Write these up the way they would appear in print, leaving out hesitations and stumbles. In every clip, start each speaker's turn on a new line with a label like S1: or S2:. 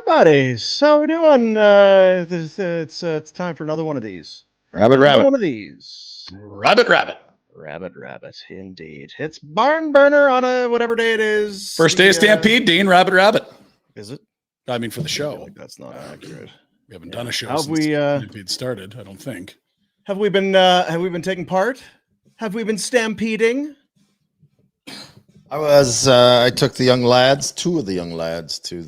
S1: buddies. How we doing? It's time for another one of these.
S2: Rabbit.
S1: One of these. Rabbit. Indeed. It's barn burner on a whatever day it is.
S3: First day of Stampede, Dean. Rabbit.
S1: Is it?
S3: I mean, for the show.
S1: Like that's not accurate.
S3: We haven't done a show
S1: Have
S3: since
S1: we,
S3: Stampede started. I don't think.
S1: Have we been taking part? Have we been stampeding?
S2: I took two of the young lads, to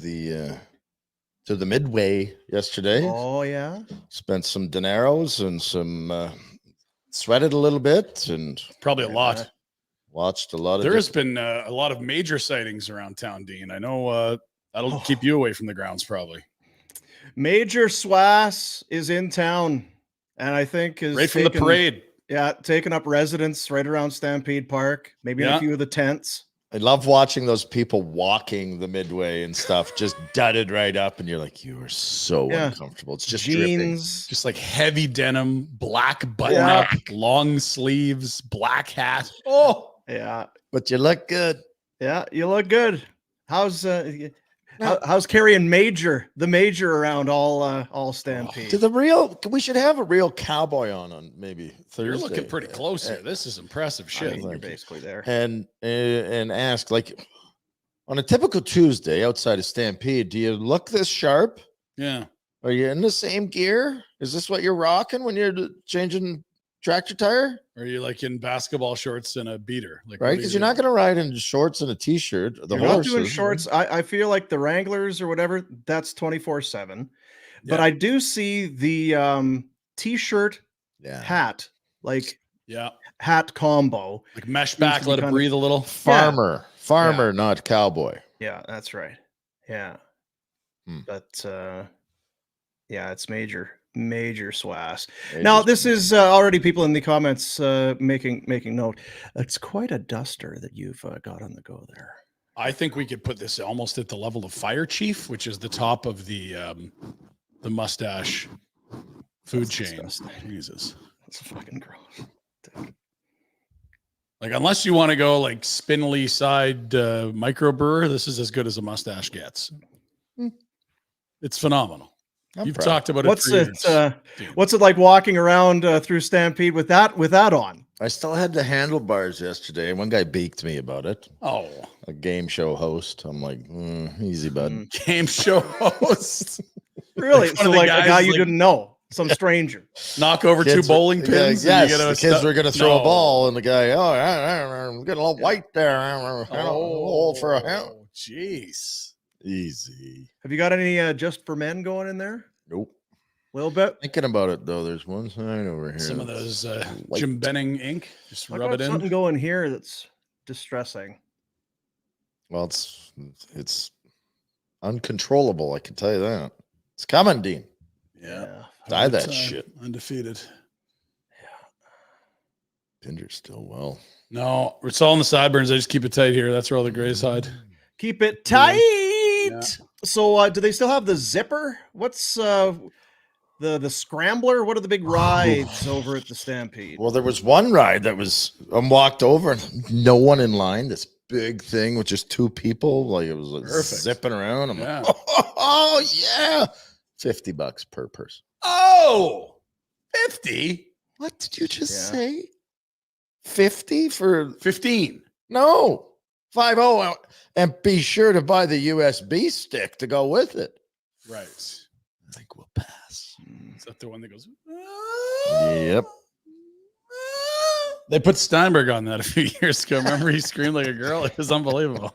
S2: the Midway yesterday.
S1: Oh yeah.
S2: Spent some dineros and some sweated a little bit and
S3: Probably a lot.
S2: Watched a lot of.
S3: There has been a lot of major sightings around town, Dean. I know that'll keep you away from the grounds, probably.
S1: Major Swass is in town, and I think is
S3: Right from the parade.
S1: Yeah, taking up residence right around Stampede Park, maybe in a few of the tents.
S2: I love watching those people walking the Midway and stuff, just dudded right up, and you're like, you are so uncomfortable. It's just
S1: jeans,
S2: dripping.
S3: Just like heavy denim, black button up, long sleeves, black hat.
S1: Oh, yeah.
S2: But you look good.
S1: Yeah, you look good. How's carrying the major around all Stampede?
S2: We should have a real cowboy on maybe Thursday.
S3: You're looking pretty close here. This is impressive shit.
S1: You're basically there.
S2: And ask, like, on a typical Tuesday outside of Stampede, do you look this sharp?
S3: Yeah.
S2: Are you in the same gear? Is this what you're rocking when you're changing tractor tire?
S3: Or are you like in basketball shorts and a beater? Like,
S2: right, because you're not going to ride in shorts and a t-shirt.
S1: You're not doing shorts. I feel like the Wranglers or whatever, that's 24/7. But I do see the t-shirt hat, like hat combo.
S3: Like mesh back, let it breathe a little.
S2: Farmer, not cowboy.
S1: Yeah, that's right. Yeah. But it's major Swass. Now, this is already people in the comments making note. It's quite a duster that you've got on the go there.
S3: I think we could put this almost at the level of Fire Chief, which is the top of the mustache food chain. Jesus,
S1: that's fucking gross.
S3: Like, unless you want to go like spindly side microbrewer, this is as good as a mustache gets. It's phenomenal. You've talked about it.
S1: What's it like walking around through Stampede with that on?
S2: I still had the handlebars yesterday. One guy beaked me about it.
S3: Oh,
S2: a game show host. I'm like, easy, bud.
S3: Game show host.
S1: Really? So like a guy you didn't know, some stranger.
S3: Knock over two bowling pins.
S2: Yes, the kids were going to throw a ball, and the guy, I'm getting a little white there. For a hand.
S3: Jeez.
S2: Easy.
S1: Have you got any just for men going in there?
S2: Nope.
S1: A little bit.
S2: Thinking about it though, there's one sign over here.
S3: Some of those Jim Benning ink. Just rub it in.
S1: Something going here that's distressing.
S2: Well, it's uncontrollable. I can tell you that. It's coming, Dean.
S3: Yeah.
S2: Die that shit.
S3: Undefeated.
S2: Yeah. Pinder's still well.
S3: No, it's all in the sideburns. I just keep it tight here. That's where all the grays hide.
S1: Keep it tight. Yeah. So, do they still have the zipper? What's the scrambler? What are the big rides over at the Stampede?
S2: Well, there was one ride that was walked over and no one in line. This big thing with just two people, like it was like zipping around. I'm like, oh yeah, $50 per person.
S3: Oh, 50.
S2: What did you just say? 50 for
S3: 15?
S2: No. 50, and be sure to buy the USB stick to go with it.
S3: Right.
S2: I think we'll pass.
S3: Is that the one that goes?
S2: Yep.
S3: They put Steinberg on that a few years ago. Remember, he screamed like a girl. It was unbelievable.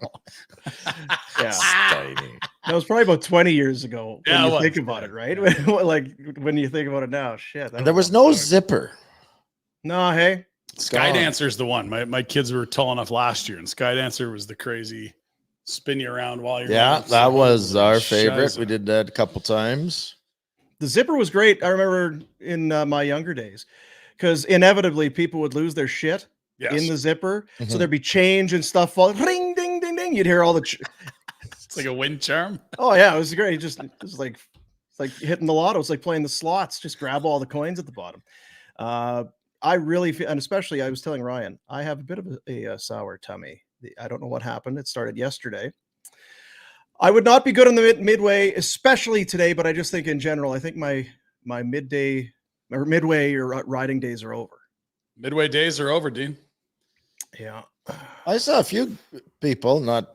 S1: That was probably about 20 years ago. When you think about it, right? When you think about it now, shit.
S2: There was no zipper.
S1: No, hey.
S3: Skydancer is the one. My kids were tall enough last year, and Skydancer was the crazy spin you around while you're.
S2: Yeah, that was our favorite. We did that a couple times.
S1: The zipper was great. I remember in my younger days, because inevitably people would lose their shit in the zipper, so there'd be change and stuff fall. Ring, ding, ding, ding. You'd hear all the.
S3: It's like a wind charm.
S1: Oh yeah, it was great. It was like hitting the lotto. It's like playing the slots. Just grab all the coins at the bottom. I really feel, and especially I was telling Ryan, I have a bit of a sour tummy. I don't know what happened. It started yesterday. I would not be good on the midway, especially today, but I just think in general, I think my midday or midway or riding days are over.
S3: Midway days are over, Dean.
S1: Yeah.
S2: I saw a few people, not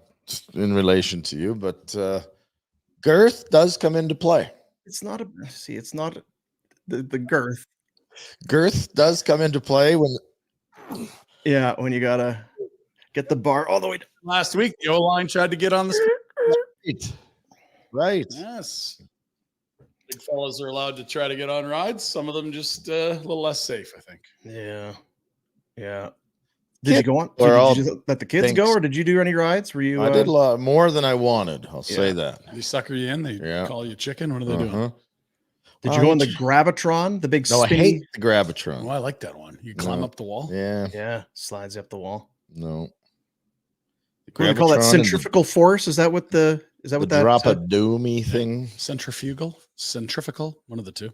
S2: in relation to you, but girth does come into play.
S1: It's not the girth.
S2: Girth does come into play when
S1: when you gotta get the bar all the way down.
S3: Last week, the O-line tried to get on the
S2: right.
S3: Yes. Big fellas are allowed to try to get on rides. Some of them just a little less safe, I think.
S1: Yeah. Did you go on? Did you just let the kids go, or did you do any rides? Were you?
S2: I did a lot more than I wanted. I'll say that.
S3: They sucker you in. They call you chicken. What are they doing?
S1: Did you go on the Gravitron? The big
S2: No,
S1: spinny...
S2: I hate the Gravitron.
S3: Oh, I like that one. You climb up the wall.
S2: Yeah.
S1: Slides up the wall.
S2: No.
S1: What do you call that? Centrifugal force? Is that what that
S2: drop a doomy thing?
S3: Centrifugal, one of the two.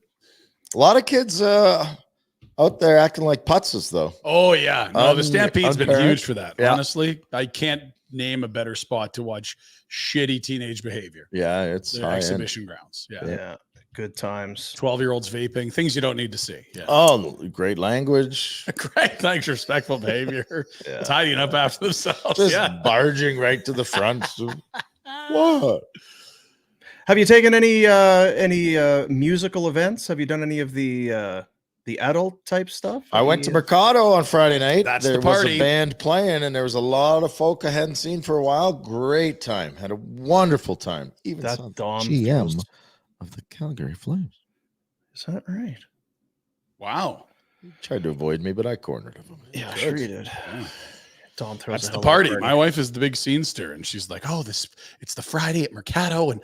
S2: A lot of kids out there acting like putzes, though.
S3: Oh yeah, no, the Stampede's been huge for that.
S2: Yeah.
S3: Honestly, I can't name a better spot to watch shitty teenage behavior.
S2: Yeah, it's
S3: exhibition grounds.
S1: Yeah. Good times.
S3: 12-year-olds vaping, things you don't need to see. Yeah.
S2: Oh, great language.
S3: Great, thanks. Respectful behavior. Tidying up after themselves.
S2: Just barging right to the front. What?
S1: Have you taken any musical events? Have you done any of the adult type stuff?
S2: I went to Mercado on Friday night.
S3: There was
S2: a band playing, and there was a lot of folk I hadn't seen for a while. Great time. Had a wonderful time. Even
S1: that Dom
S2: GM of the Calgary Flames.
S1: Is that right?
S3: Wow.
S2: He tried to avoid me, but I cornered him.
S1: Yeah, sure you did. Yeah. Dom throws
S3: That's the party. My wife is the big scene stir, and she's like, "Oh, it's the Friday at Mercado, and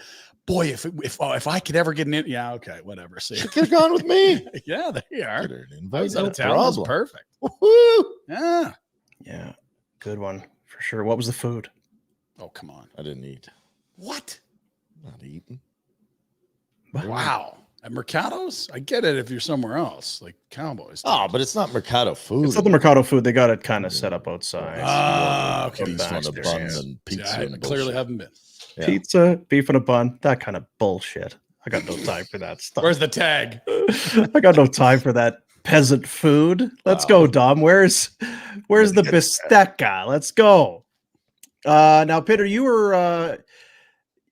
S3: boy, if I could ever get in it, yeah, okay, whatever. See,
S2: she could have gone with me.
S3: Yeah, there you are.
S2: No
S3: problem. Perfect.
S2: Woo-hoo.
S1: Yeah, good one for sure. What was the food?
S3: Oh, come on,
S2: I didn't eat.
S3: What?
S2: Not eating.
S3: Wow. At Mercado's, I get it if you're somewhere else, like Cowboys.
S2: Oh, but it's not Mercado food.
S1: It's not the Mercado food. They got it kind of set up outside.
S3: Okay.
S2: Beef on a bun and pizza.
S3: I clearly haven't been.
S1: Yeah. Pizza, beef on a bun, that kind of bullshit. I got no time for that stuff.
S3: Where's the tag?
S1: I got no time for that peasant food. Let's go, Dom. Where's the bistecca? Let's go. Now, Pinder, you were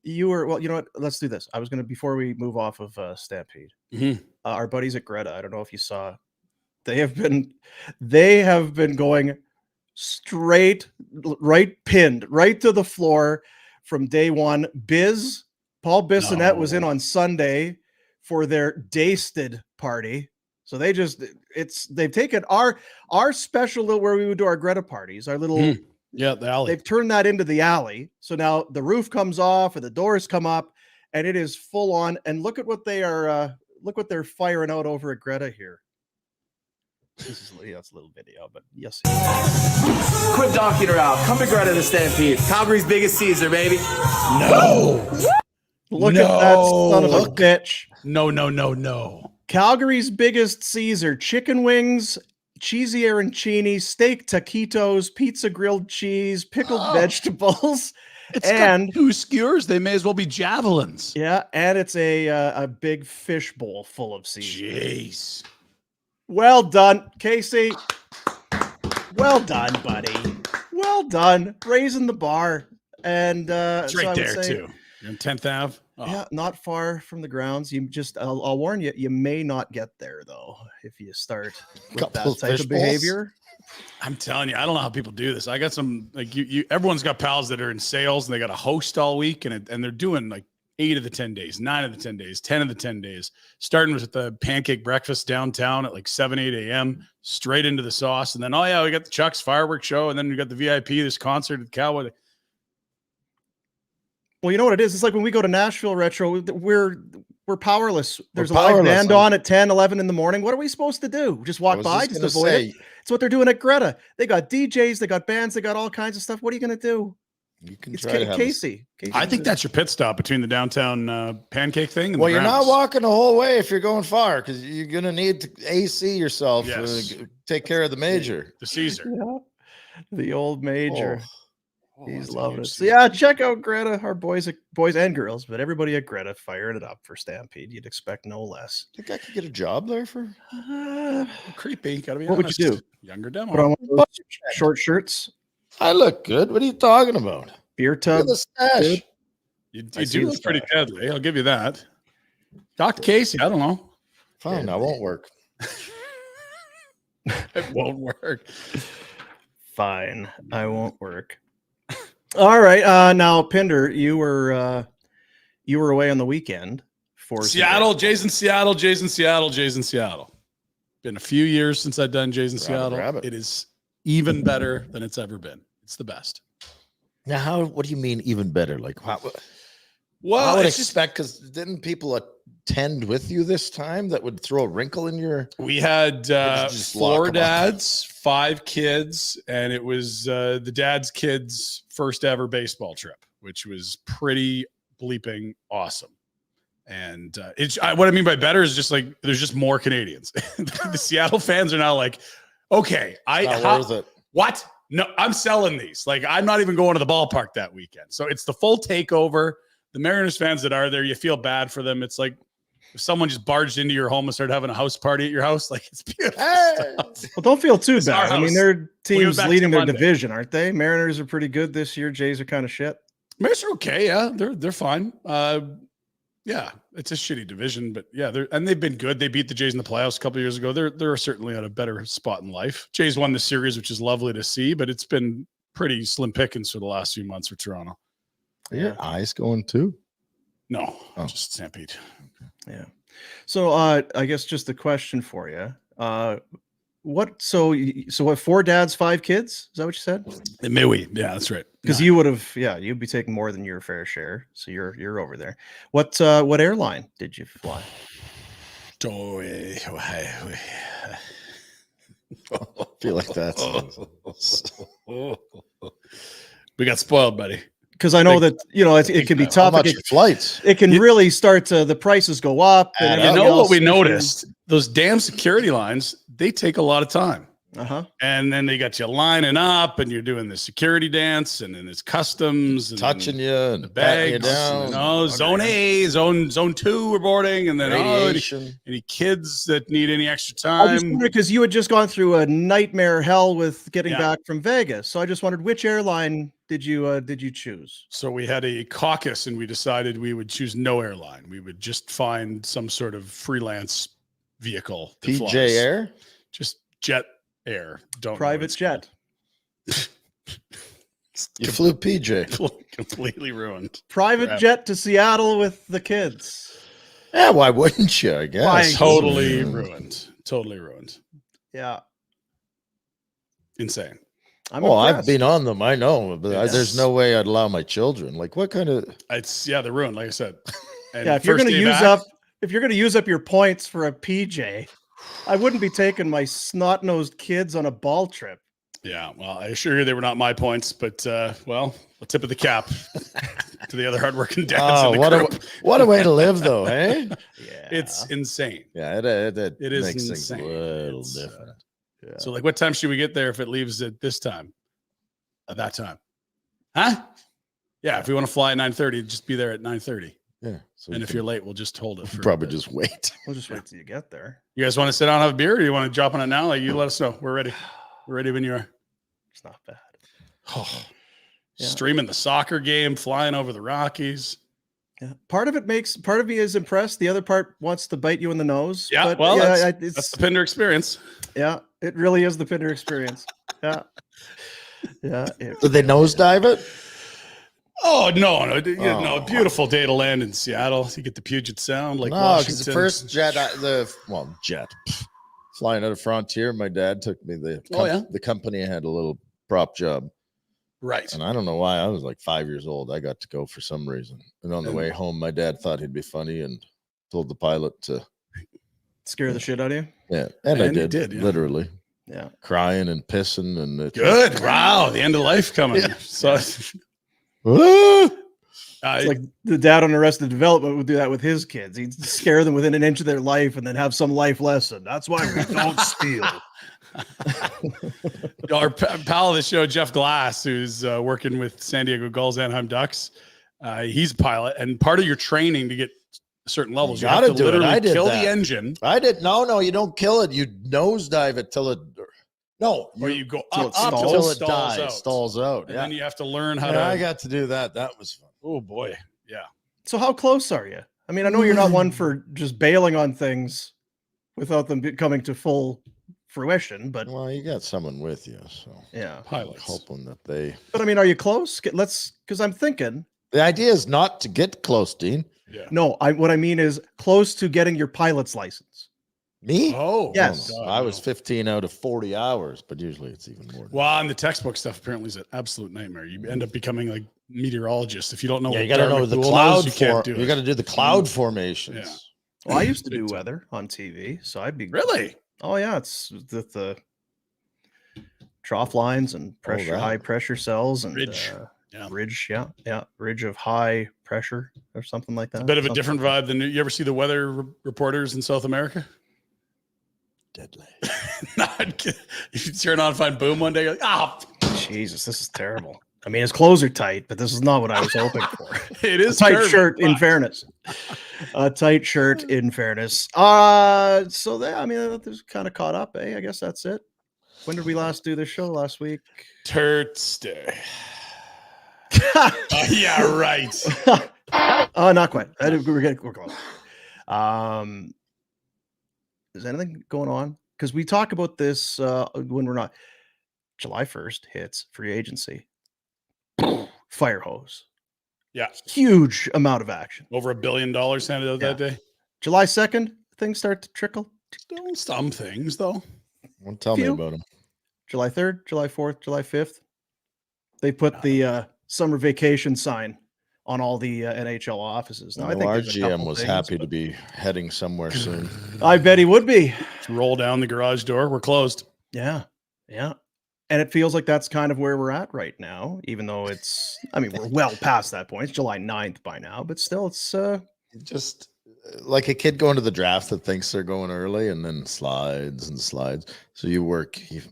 S1: well, you know what? Let's do this. I was gonna, before we move off of Stampede, our buddies at Greta. I don't know if you saw. They have been going straight, pinned right to the floor from day one. Paul Bissonnette was in on Sunday for their Dasted party. So they've taken our special little, where we would do our Greta parties, our little.
S3: Yeah, the alley.
S1: They've turned that into the alley. So now the roof comes off and the doors come up, and it is full on. And look at what they are. Look what they're firing out over at Greta here. It's a little video, but yes.
S4: Quit donkeying around. Come to Greta the Stampede. Calgary's biggest Caesar, baby.
S3: No.
S1: Look at that son of a bitch.
S3: No.
S1: Calgary's biggest Caesar. Chicken wings, cheesy arancini, steak taquitos, pizza grilled cheese, pickled vegetables.
S3: It's got 2 skewers. They may as well be javelins.
S1: Yeah, and it's a big fish bowl full of Caesar.
S3: Jeez.
S1: Well done, Casey. Well done, buddy. Well done. Raising the bar. And
S3: it's right there, too. You're in 10th Ave.
S1: Oh. Yeah, not far from the grounds. You just, I'll warn you, you may not get there, though, if you start with that type of behavior.
S3: I'm telling you, I don't know how people do this. I got some, like, everyone's got pals that are in sales, and they got a host all week, and they're doing like 8 of the 10 days, 9 of the 10 days, 10 of the 10 days, starting with the pancake breakfast downtown at like 7, 8 a.m., straight into the sauce. And then, oh yeah, we got the Chuck's fireworks show. And then we got the VIP, this concert at Cowboy.
S1: Well, you know what it is? It's like when we go to Nashville Retro, we're powerless. There's a live band on at 10, 11 in the morning. What are we supposed to do? Just walk by? Just avoid it? It's what they're doing at Greta. They got DJs, they got bands, they got all kinds of stuff. What are you going to do?
S2: You can
S1: it's
S2: try to have
S1: Casey.
S3: I think that's your pit stop between the downtown pancake thing. And
S2: well, you're not walking the whole way if you're going far, because you're going to need to AC yourself.
S3: Yes.
S2: Take care of the major.
S3: The Caesar.
S1: Yeah. The old major. He's loving it. So yeah, check out Greta, our boys and girls, but everybody at Greta firing it up for Stampede. You'd expect no less.
S2: Think I could get a job there for
S3: creepy? Gotta be
S1: what
S3: honest.
S1: Would you do?
S3: Younger demo.
S1: Put on one of those short shirts.
S2: I look good. What are you talking about?
S1: Beer tub.
S2: The stash.
S3: You do look pretty deadly. I'll give you that. Talk to Casey. I don't know.
S2: Fine, that won't work.
S3: It won't work.
S1: Fine, I won't work. All right. Now, Pinder, you were away on the weekend for
S3: Seattle. Jay's in Seattle. Been a few years since I've done Jay's in Seattle. It is even better than it's ever been. It's the best.
S2: Now, what do you mean even better? Like,
S3: well,
S2: I would expect, because didn't people attend with you this time that would throw a wrinkle in your...
S3: We had 4 dads, 5 kids, and it was the dad's kids' first ever baseball trip, which was pretty bleeping awesome. And what I mean by better is just like there's just more Canadians. The Seattle fans are now like, okay,
S2: worth it.
S3: What? No, I'm selling these. Like, I'm not even going to the ballpark that weekend. So it's the full takeover. The Mariners fans that are there, you feel bad for them. It's like if someone just barged into your home and started having a house party at your house, like it's beautiful stuff.
S1: Well, don't feel too bad. I mean, their team's leading their
S3: Monday.
S1: Division, aren't they? Mariners are pretty good this year. Jays are kind of shit.
S3: Mariners are okay. Yeah, they're fine. Yeah, it's a shitty division, but yeah, they've been good. They beat the Jays in the playoffs a couple of years ago. They're certainly at a better spot in life. Jays won the series, which is lovely to see, but it's been pretty slim pickings for the last few months for Toronto.
S2: Are your eyes going too?
S3: No, just Stampede.
S1: Yeah. So I guess just a question for you. What 4 dads, 5 kids? Is that what you said?
S3: Maybe. Yeah, that's right.
S1: Because you would have, you'd be taking more than your fair share. So you're over there. What airline did you fly?
S2: I feel like that's
S3: we got spoiled, buddy.
S1: Because I know that it can be tough.
S2: Flights.
S1: It can really start to the prices go up.
S3: And you know what we noticed? Those damn security lines, they take a lot of time. And then they got you lining up, and you're doing the security dance, and then it's customs, and
S2: touching you, and
S3: the bags. You down. Zone A, zone 2, we're boarding, and then any kids that need any extra time.
S1: Because you had just gone through a nightmare hell with getting back from Vegas, so I just wondered which airline did you choose?
S3: So we had a caucus, and we decided we would choose no airline. We would just find some sort of freelance vehicle.
S2: PJ Air,
S3: just Jet Air.
S1: Private jet.
S2: You flew PJ.
S3: Completely ruined.
S1: Private jet to Seattle with the kids.
S2: Yeah, why wouldn't you? I guess.
S3: Totally ruined. Totally ruined.
S1: Yeah.
S3: Insane.
S2: I've been on them. I know, but there's no way I'd allow my children. Like, what kind of?
S3: They're ruined. Like I said. And
S1: if you're going to use up your points for a PJ, I wouldn't be taking my snot-nosed kids on a ball trip.
S3: Yeah, well, I assure you they were not my points, but a tip of the cap to the other hardworking dads. In the group.
S2: What a way to live, though, hey?
S3: Yeah, it's insane.
S2: Yeah, it
S3: is
S2: makes
S3: insane.
S2: Things a little different.
S3: So, like, what time should we get there if it leaves at this time? At that time, huh? Yeah, if we want to fly at 9:30, just be there at 9:30.
S2: Yeah. So
S3: and if you're late, we'll just hold it.
S2: Probably just wait.
S1: We'll just wait till you get there.
S3: You guys want to sit down and have a beer, or you want to drop on it now? Like, you let us know. We're ready. We're ready when you are.
S1: It's not bad.
S3: Streaming the soccer game, flying over the Rockies.
S1: Yeah. Part of me is impressed. The other part wants to bite you in the nose.
S3: Yeah.
S1: But
S3: that's the Pinder experience.
S1: Yeah. It really is the Pinder experience. Yeah. Yeah.
S2: Did they nosedive it?
S3: Oh, no. Beautiful day to land in Seattle. You get the Puget Sound, like Washington.
S2: Because the first jet, flying out of Frontier, my dad took me. The company had a little prop job.
S3: Right.
S2: And I don't know why. I was like 5 years old. I got to go for some reason. And on the way home, my dad thought he'd be funny and told the pilot to
S1: scare the shit out of you.
S2: Yeah. And I did literally.
S1: Yeah.
S2: Crying and pissing. And
S3: good. Wow. The end of life coming. Yeah. So
S1: it's like the dad on Arrested Development would do that with his kids. He'd scare them within an inch of their life and then have some life lesson. That's why we don't steal.
S3: Our pal of the show, Jeff Glass, who's working with San Diego Gulls, Anaheim Ducks. He's a pilot, and part of your training to get certain levels, you have to literally kill the engine.
S2: I did. No, you don't kill it. You nosedive it till it. No,
S3: or you go
S1: till
S3: up
S1: it
S2: until it
S3: stalls
S2: dies,
S3: out.
S2: stalls out.
S3: And then you have to learn how to.
S2: I got to do that. That was fun.
S3: Oh boy, yeah.
S1: So how close are you? I mean, I know you're not one for just bailing on things without them coming to full fruition, but
S2: you got someone with you, so
S1: yeah,
S3: pilots
S2: hoping that they.
S1: But I mean, are you close? Because I'm thinking
S2: the idea is not to get close, Dean.
S3: Yeah.
S1: No, what I mean is close to getting your pilot's license.
S2: Me?
S3: Oh,
S1: yes.
S2: No. I was 15 out of 40 hours, but usually it's even more.
S3: Well, and the textbook stuff apparently is an absolute nightmare. You end up becoming like meteorologist if you don't know.
S2: You got to know the cloud. You got to do the cloud formations.
S3: Yeah.
S1: Well, I used to do weather on TV, so I'd be
S3: really.
S1: Oh yeah, it's the trough lines and pressure, high pressure cells and
S3: ridge.
S1: Ridge of high pressure or something like that.
S3: It's a bit of a different vibe than you ever see the weather reporters in South America.
S2: Deadly.
S3: You turn on, find Boom one day. You're like,
S1: Jesus, this is terrible. I mean, his clothes are tight, but this is not what I was hoping for.
S3: It is
S1: a tight shirt, in fairness. A tight shirt, in fairness. So that, I mean, that was kind of caught up, eh? I guess that's it. When did we last do this show? Last week?
S3: Thursday. Yeah, right.
S1: Not quite. We're close. Is anything going on? Because we talk about this when we're not. July 1st hits free agency. Fire hose.
S3: Yeah.
S1: Huge amount of action.
S3: Over $1 billion handed out that day.
S1: July 2nd, things start to trickle.
S3: Some things, though.
S2: Don't tell me about them.
S1: July 3rd, July 4th, July 5th. They put the summer vacation sign on all the NHL offices. Now, I think
S2: our GM was happy to be heading somewhere soon.
S1: I bet he would be.
S3: Roll down the garage door. We're closed.
S1: Yeah. Yeah. And it feels like that's kind of where we're at right now, even though it's, I mean, we're well past that point. It's July 9th by now, but still it's
S2: just like a kid going to the draft that thinks they're going early and then slides and slides. So you've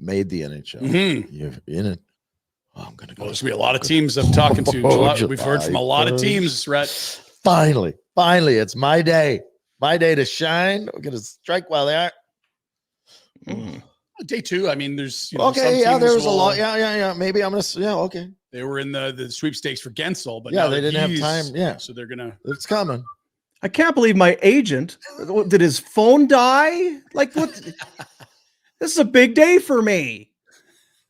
S2: made the NHL.
S3: Mm-hmm.
S2: You're in it. Oh, I'm going to go.
S3: Well, there's going to be a lot of teams I'm talking to. We've heard from a lot of teams, Rhett.
S2: Finally, it's my day. My day to shine. We're going to strike while they are.
S3: Day two. I mean, there's
S2: okay. Yeah, there was a lot. Yeah. Maybe I'm gonna. Yeah, okay.
S3: They were in the sweepstakes for Gensel, but
S2: yeah, they didn't have time. Yeah,
S3: so they're gonna.
S2: It's coming.
S1: I can't believe my agent. Did his phone die? Like what? This is a big day for me.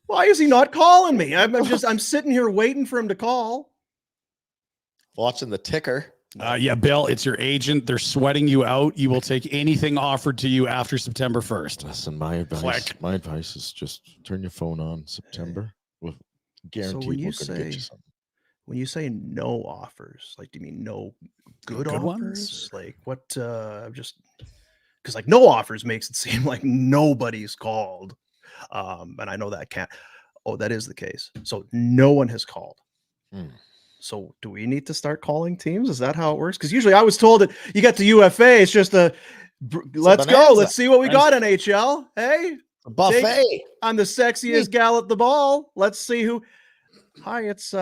S1: Why is he not calling me? I'm sitting here waiting for him to call.
S2: Watching the ticker.
S3: Yeah, Bill, it's your agent. They're sweating you out. You will take anything offered to you after September 1st.
S2: Listen, my advice is just turn your phone on September. We'll guarantee
S1: so when
S2: you something.
S1: When you say no offers, like, do you mean no good offers?
S3: Ones?
S1: Like what? Just because like no offers makes it seem like nobody's called. And I know that can't. Oh, that is the case. So no one has called. So do we need to start calling teams? Is that how it works? Because usually I was told that you get to UFA, it's just let's go. Let's see what we got, NHL. Hey,
S2: a buffet.
S1: I'm the sexiest gal at the ball. Let's see who. Hi, it's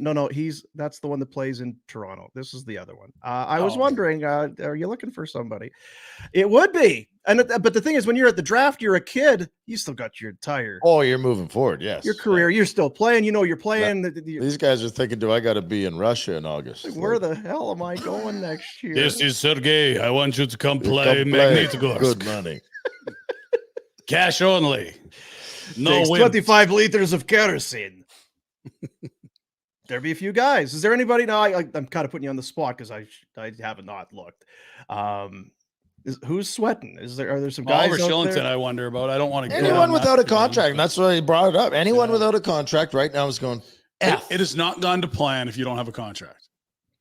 S1: no, that's the one that plays in Toronto. This is the other one. I was wondering, are you looking for somebody? It would be. But the thing is, when you're at the draft, you're a kid. You still got your entire.
S2: Oh, you're moving forward. Yes.
S1: Your career. You're still playing. You know, you're playing.
S2: These guys are thinking, do I got to be in Russia in August?
S1: Like, where the hell am I going next year?
S3: This is Sergey. I want you to come play Magnificent.
S2: Good money.
S3: Cash only. No
S1: 25 liters of kerosene. There'd be a few guys. Is there anybody? No, I'm kind of putting you on the spot because I have not looked. Who's sweating? Are there some guys?
S3: Oliver Kylington, I wonder about. I don't want to.
S2: Anyone without a contract, and that's why he brought it up. Anyone without a contract right now is going.
S3: It has not gone to plan if you don't have a contract.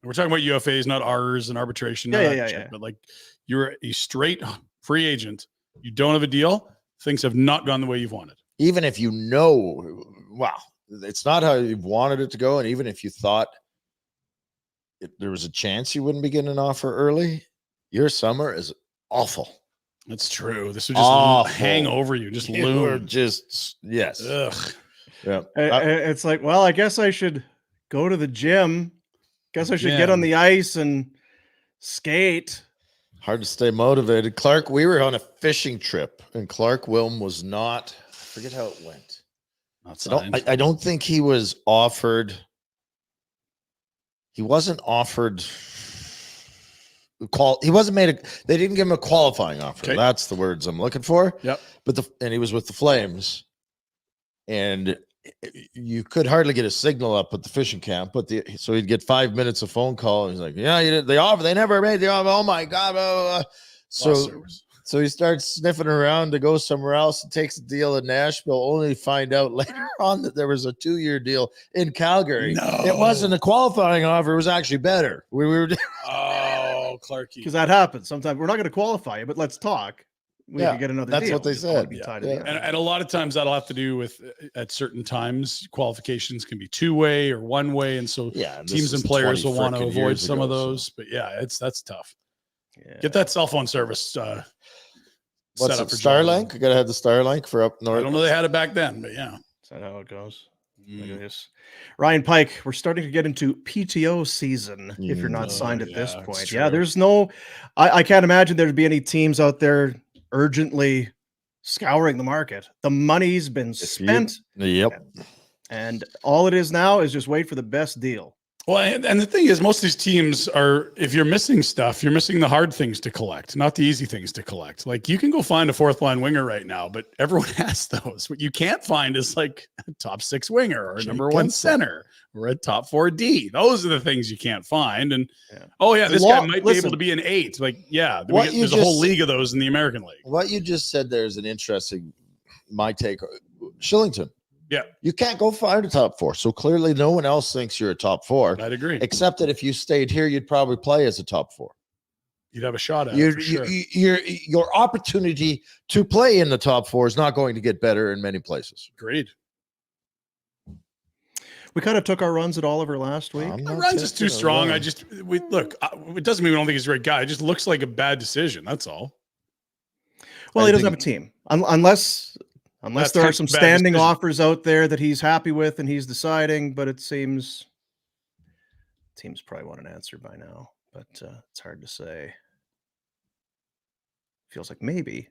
S3: We're talking about UFAs, not R's and arbitration.
S1: Yeah.
S3: But like, you're a straight free agent. You don't have a deal. Things have not gone the way you've wanted.
S2: Even if you know, wow, it's not how you wanted it to go. And even if you thought there was a chance you wouldn't be getting an offer early, your summer is awful.
S3: That's true. This would just hang over you, just loom.
S2: Or just yes.
S3: Ugh.
S2: Yeah.
S1: It's like, well, I guess I should go to the gym. Guess I should get on the ice and skate.
S2: Hard to stay motivated. Clark, we were on a fishing trip, and Clark Wilm was not. I forget how it went. I don't think he was offered. He wasn't offered. He wasn't made they didn't give him a qualifying offer. Okay. That's the words I'm looking for.
S3: Yep.
S2: And he was with the Flames, and you could hardly get a signal up at the fishing camp. So he'd get 5 minutes of phone call. And he's like, yeah, they never made the offer. Oh my God. So he starts sniffing around to go somewhere else and takes a deal in Nashville, only to find out later on that there was a 2-year deal in Calgary. No. It wasn't a qualifying offer. It was actually better. We were
S3: Clarky.
S1: Because that happens. Sometimes we're not going to qualify you, but let's talk. We can get another
S2: deal. That's what they said.
S3: And a lot of times that'll have to do with at certain times qualifications can be 2-way or 1-way. And so teams and players will want to avoid some of those. But that's tough. Yeah. Get that cell phone service.
S2: What's it, Starlink? You got to have the Starlink for up north.
S3: I don't know they had it back then, but yeah.
S1: Is that how it goes? Look at this. Ryan Pike, we're starting to get into PTO season if you're not signed at this point. Yeah, there's no, I can't imagine there'd be any teams out there urgently scouring the market. The money's been spent. And all it is now is just wait for the best deal.
S3: Well, and the thing is, most of these teams are, if you're missing stuff, you're missing the hard things to collect, not the easy things to collect. Like you can go find a 4th line winger right now, but everyone has those. What you can't find is like a top 6 winger or a number 1 center or a top 4 D. Those are the things you can't find. And this guy might be able to be an 8. Like, there's a whole league of those in the American League.
S2: What you just said there is an interesting, my take. Kylington.
S3: Yeah.
S2: You can't go find a top 4. So clearly no one else thinks you're a top 4.
S3: I'd agree.
S2: Except that if you stayed here, you'd probably play as a top 4.
S3: You'd have a shot at it. For sure.
S2: Your opportunity to play in the top 4 is not going to get better in many places.
S3: Agreed.
S1: We kind of took our runs at Oliver last week.
S3: Runs is too strong. It doesn't mean we don't think he's a great guy. It just looks like a bad decision. That's all.
S1: Well, he doesn't have a team unless there are some standing offers out there that he's happy with and he's deciding, but it seems teams probably want an answer by now, but it's hard to say. Feels like maybe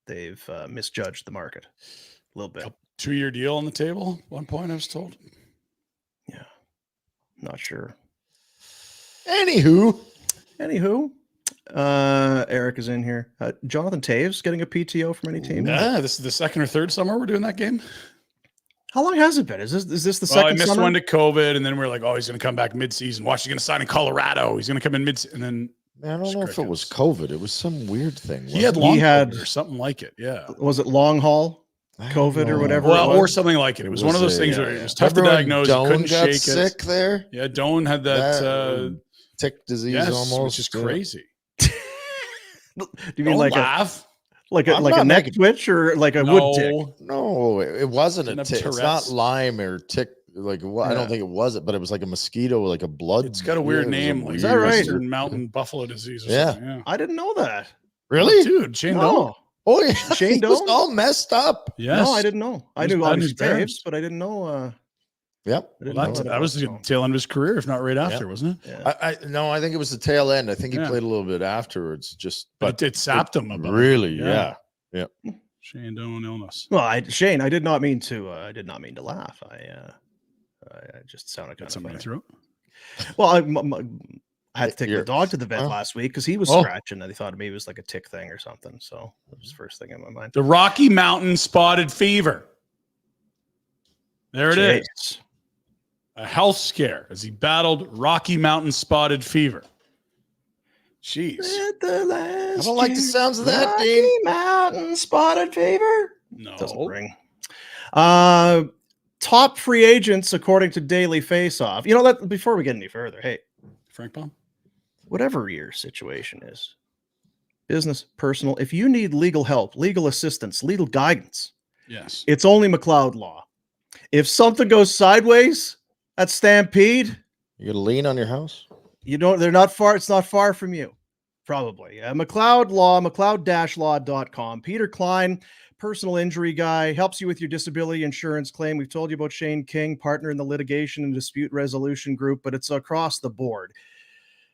S1: they've misjudged the market a little bit.
S3: 2-year deal on the table at one point, I was told.
S1: Yeah. Not sure.
S2: Anywho.
S1: Eric is in here. Jonathan Toews getting a PTO from any team?
S3: Yeah, this is the 2nd or 3rd summer we're doing that game.
S1: How long has it been? Is this the second?
S3: I missed
S1: summer?
S3: one to COVID, and then we're like, he's going to come back mid-season. Watch, he's going to sign in Colorado. He's going to come in mid, and then
S2: I don't know if it was COVID. It was some weird thing.
S3: He had COVID or something like it. Yeah,
S1: was it long haul COVID or whatever?
S3: Well, or something like it. It was one of those things where it was tough to diagnose. Couldn't shake
S2: sick there.
S3: Yeah, Doan had that
S2: tick disease almost,
S3: which is crazy.
S1: Do you mean like
S3: laugh?
S1: Like a neck twitch or like a wood tick?
S2: No, it wasn't a tick. It's not Lyme or tick. Like I don't think it was it, but it was like a mosquito, like a blood.
S3: It's got a weird name. Like, is that right? Western mountain buffalo disease. Or something. Yeah,
S1: I didn't know that.
S2: Really,
S3: dude? Shane Doan.
S2: Oh yeah, Shane Doan was all messed up.
S1: Yes. No, I didn't know. I knew obviously Toews, but I didn't know.
S2: Yep.
S3: That was the tail end of his career, if not right after, wasn't it?
S2: Yeah. I think it was the tail end. I think he played a little bit afterwards.
S3: But it sapped him about
S2: really.
S3: Yeah.
S2: Shane
S3: Doan illness.
S1: Well, Shane, I did not mean to laugh. I just sounded kind of funny.
S3: Throat.
S1: Well, I had to take the dog to the vet last week because he was scratching and they thought maybe it was like a tick thing or something. So that was the first thing in my mind.
S3: The Rocky Mountain Spotted Fever. There it is. A health scare as he battled Rocky Mountain Spotted Fever. Jeez.
S2: I don't like the sounds of that,
S1: Rocky
S2: Dean.
S1: Mountain Spotted Fever?
S3: No.
S1: Doesn't ring. Top free agents according to Daily Faceoff. Before we get any further, hey,
S3: Frank Baum,
S1: whatever your situation is, business, personal, if you need legal help, legal assistance, legal guidance,
S3: yes,
S1: it's only McLeod Law. If something goes sideways at Stampede,
S2: you got a lien on your house?
S1: They're not far. It's not far from you. Probably. McLeod Law, McLeod-law.com. Peter Klein, personal injury guy, helps you with your disability insurance claim. We've told you about Shane King, partner in the litigation and dispute resolution group, but it's across the board.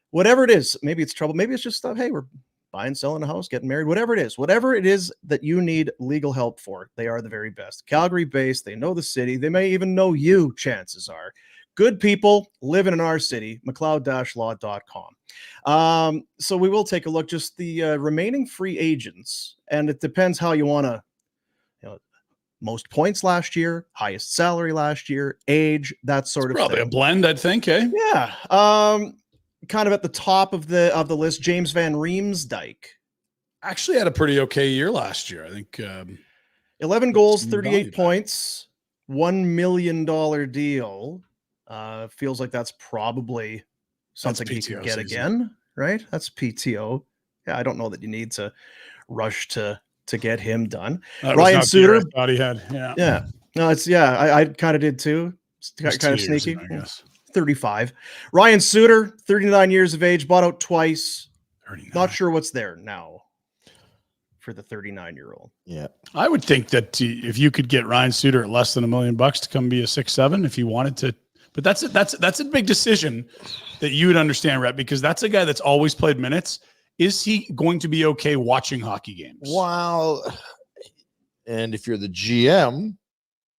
S1: Whatever it is, maybe it's trouble, maybe it's just stuff. Hey, we're buying, selling a house, getting married, whatever it is that you need legal help for, they are the very best. Calgary based, they know the city, they may even know you, chances are. Good people living in our city, McLeod-law.com. So we will take a look, just the remaining free agents, and it depends how you want to, most points last year, highest salary last year, age, that sort of
S3: Probably
S1: thing.
S3: a blend, I'd think, eh?
S1: Yeah. Kind of at the top of the list, James Van Riemsdyk.
S3: Actually had a pretty okay year last year. I think
S1: 11 goals, 38
S3: value
S1: points, $1 million deal. Feels like that's probably something he could get again, right? That's PTO. Yeah, I don't know that you need to rush to get him done. Ryan Suter,
S3: I thought he had.
S1: Yeah. No, it's I kind of did too. It's kind of sneaky.
S3: I guess.
S1: 35. Ryan Suter, 39 years of age, bought out twice.
S3: 39.
S1: Not sure what's there now for the 39-year-old.
S2: Yeah.
S3: I would think that if you could get Ryan Suter at less than $1 million to come be a 6-7, if you wanted to, but that's a big decision that you would understand, Rhett, because that's a guy that's always played minutes. Is he going to be okay watching hockey games?
S2: Wow. And if you're the GM,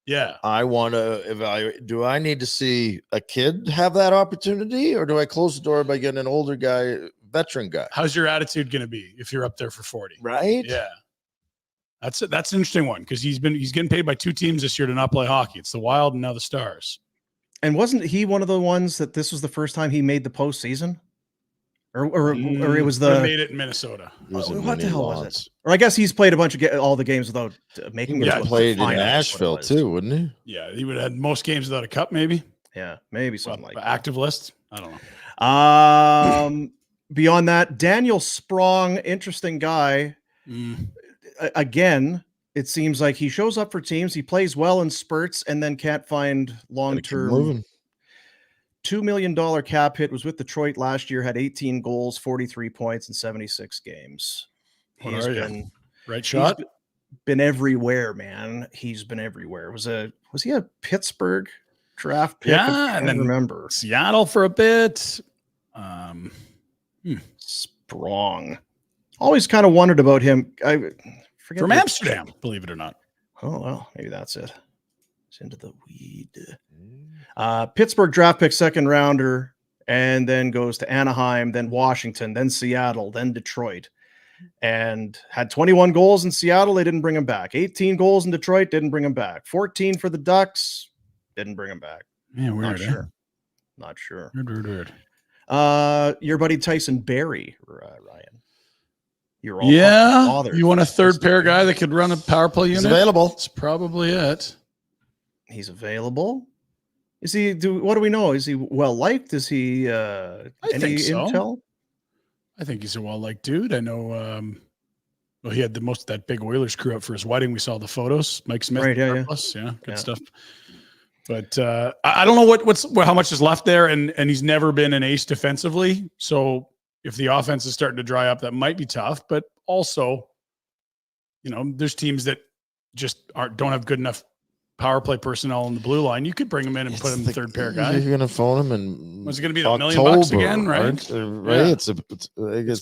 S3: yeah,
S2: I want to evaluate. Do I need to see a kid have that opportunity, or do I close the door by getting an older guy, veteran guy?
S3: How's your attitude going to be if you're up there for 40?
S2: Right?
S3: Yeah. That's an interesting one, because he's getting paid by two teams this year to not play hockey. It's the Wild and now the Stars.
S1: And wasn't he one of the ones that this was the first time he made the postseason? Or it was the
S3: made it in Minnesota.
S1: What the hell was it? Or I guess he's played a bunch of all the games without making it.
S2: Yeah, played in Nashville too, wouldn't he?
S3: Yeah, he would have had most games without a cup, maybe.
S1: Yeah, maybe something like that.
S3: Active list. I don't know.
S1: Beyond that, Daniel Sprong, interesting guy. Again, it seems like he shows up for teams, he plays well in spurts, and then can't find long-term. $2 million cap hit, was with Detroit last year, had 18 goals, 43 points in 76 games. He's been
S3: right shot.
S1: Been everywhere, man. He's been everywhere. Was he a Pittsburgh draft pick?
S3: Yeah, and then
S1: remember
S3: Seattle for a bit.
S1: Sprong. Always kind of wondered about him. I forget
S3: from Amsterdam, believe it or not.
S1: Oh well, maybe that's it. It's into the weed. Pittsburgh draft pick, second rounder, and then goes to Anaheim, then Washington, then Seattle, then Detroit, and had 21 goals in Seattle. They didn't bring him back. 18 goals in Detroit, didn't bring him back. 14 for the Ducks, didn't bring him back.
S3: Man, weird.
S1: Not sure.
S3: Weird.
S1: Your buddy Tyson Barrie, Ryan. You're
S3: all
S1: bothered.
S3: You want a third pair guy that could run a power play unit?
S2: He's available.
S3: That's probably it.
S1: He's available. Is he? What do we know? Is he well liked? Is he?
S3: I think so.
S1: Intel?
S3: I think he's a well liked dude. I know. Well, he had the most of that big Oilers crew up for his wedding. We saw the photos. Mike Smith,
S1: right? Yeah,
S3: good stuff. But I don't know how much is left there, and he's never been an ace defensively. So if the offense is starting to dry up, that might be tough. But also, there's teams that just don't have good enough power play personnel on the blue line. You could bring him in and put him third pair guy.
S2: You're going to phone him and
S3: was it going to be the $1 million again, right?
S2: Right.
S3: Yeah.
S2: It's